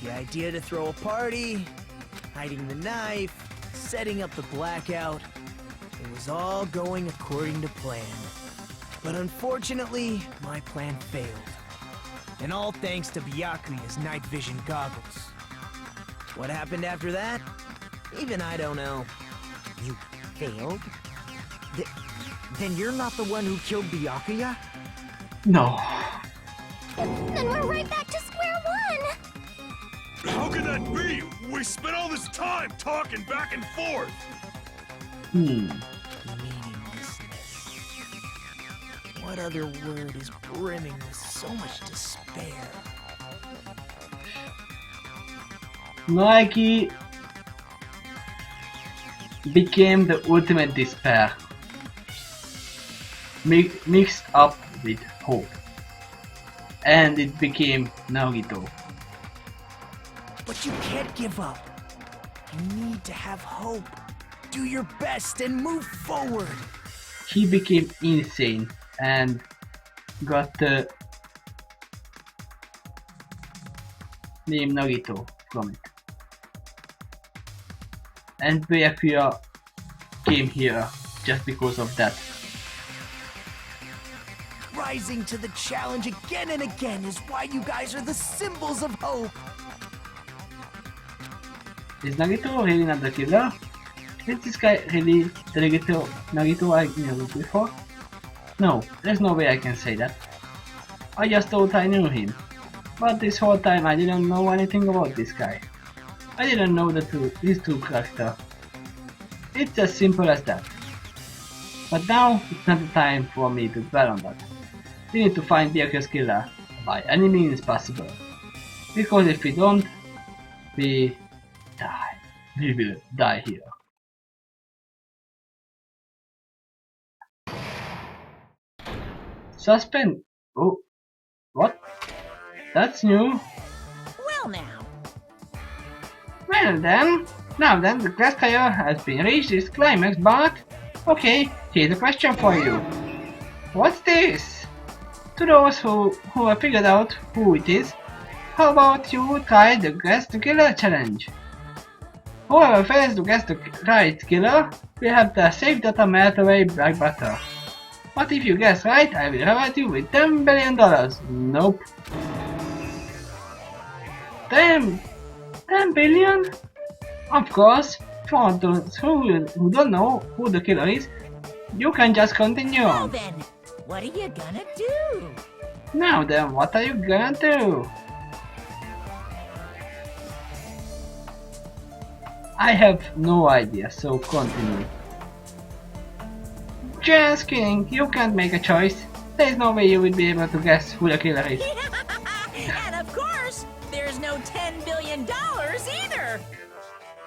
the idea to throw a party, hiding the knife, setting up the blackout, it was all going according to plan. But unfortunately, my plan failed. And all thanks to Byakuya's night vision goggles. What happened after that? Even I don't know. You failed? Then you're not the one who killed Byakuya? No. Then we're right back to square one! How could that be? We spent all this time talking back and forth! Meaninglessness. What other word is brimming with so much despair? Nike became the ultimate despair, mixed up with hope, and it became Nagito. But you can't give up. You need to have hope. Do your best and move forward. He became insane and got the name Nagito from it. And Byakuya came here just because of that. Rising to the challenge again and again is why you guys are the symbols of hope. Is Nagito really not the killer? Is this guy really the Nagito I knew before? No, there's no way I can say that. I just thought I knew him. But this whole time I didn't know anything about this guy. I didn't know these two characters. It's as simple as that. But now, it's not the time for me to dwell on that. We need to find Byakuya's killer by any means possible. Because if we don't, we die. We will die here. Suspend. Oh, what? That's new. Well now, Well then, now then, the class trial has been reached its climax, but... Okay, here's a question for you. What's this? To those who have figured out who it is, how about you try the Guess the Killer challenge? Whoever fails to guess the right killer will have the save data melt away like butter. But if you guess right, I will reward you with $10 billion. Nope. 10 billion? Of course, for those who don't know who the killer is, you can just continue Well on. then, what are you gonna do? Now then, what are you gonna do? I have no idea, so continue. Just kidding, you can't make a choice. There's no way you will be able to guess who the killer is. And of course, there's no $10 billion either!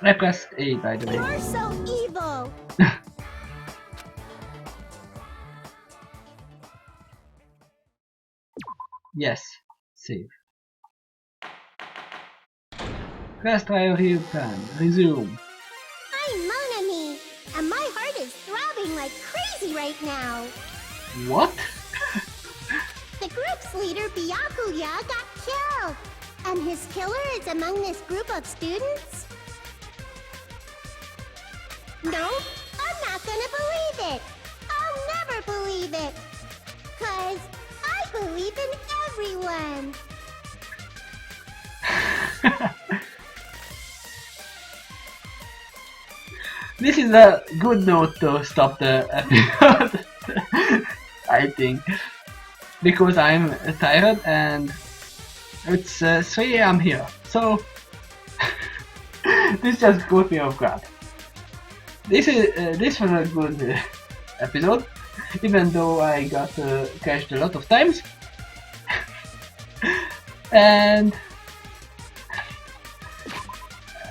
Request A, by the way. You're so evil. Yes, save. Quest trial return. Resume. I'm Monami, and my heart is throbbing like crazy right now. What? The group's leader, Byakuya, got killed. And his killer is among this group of students? No, I'm not gonna believe it. I'll never believe it. 'Cause I believe in everyone. This is a good note to stop the episode. I think. Because I'm tired and it's 3 AM here. So this just caught me off guard. This was a good episode, even though I got crashed a lot of times. And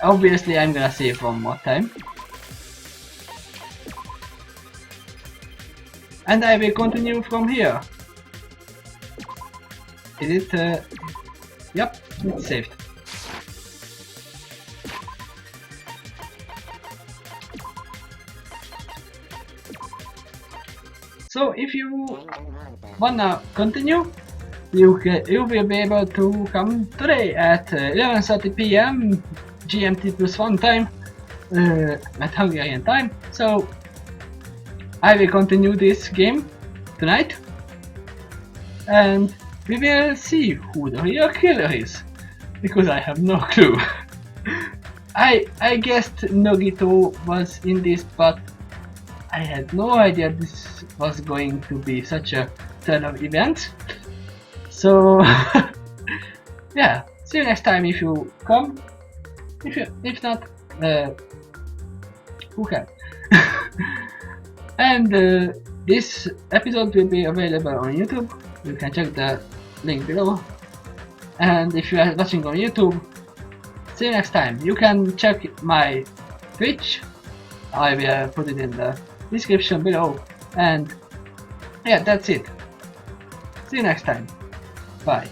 obviously I'm gonna save one more time. And I will continue from here. Is it? Yep, it's saved. So if you wanna continue, you will be able to come today at 11:30 PM GMT +1 time at Hungarian time. So I will continue this game tonight, and we will see who the real killer is, because I have no clue. I guessed Nogito was in this, but I had no idea this was going to be such a turn of events. So yeah, see you next time if you come. If not, who cares? And this episode will be available on YouTube. You can check the link below. And if you are watching on YouTube, see you next time. You can check my Twitch. I will put it in the description below. And yeah, that's it. See you next time. Bye.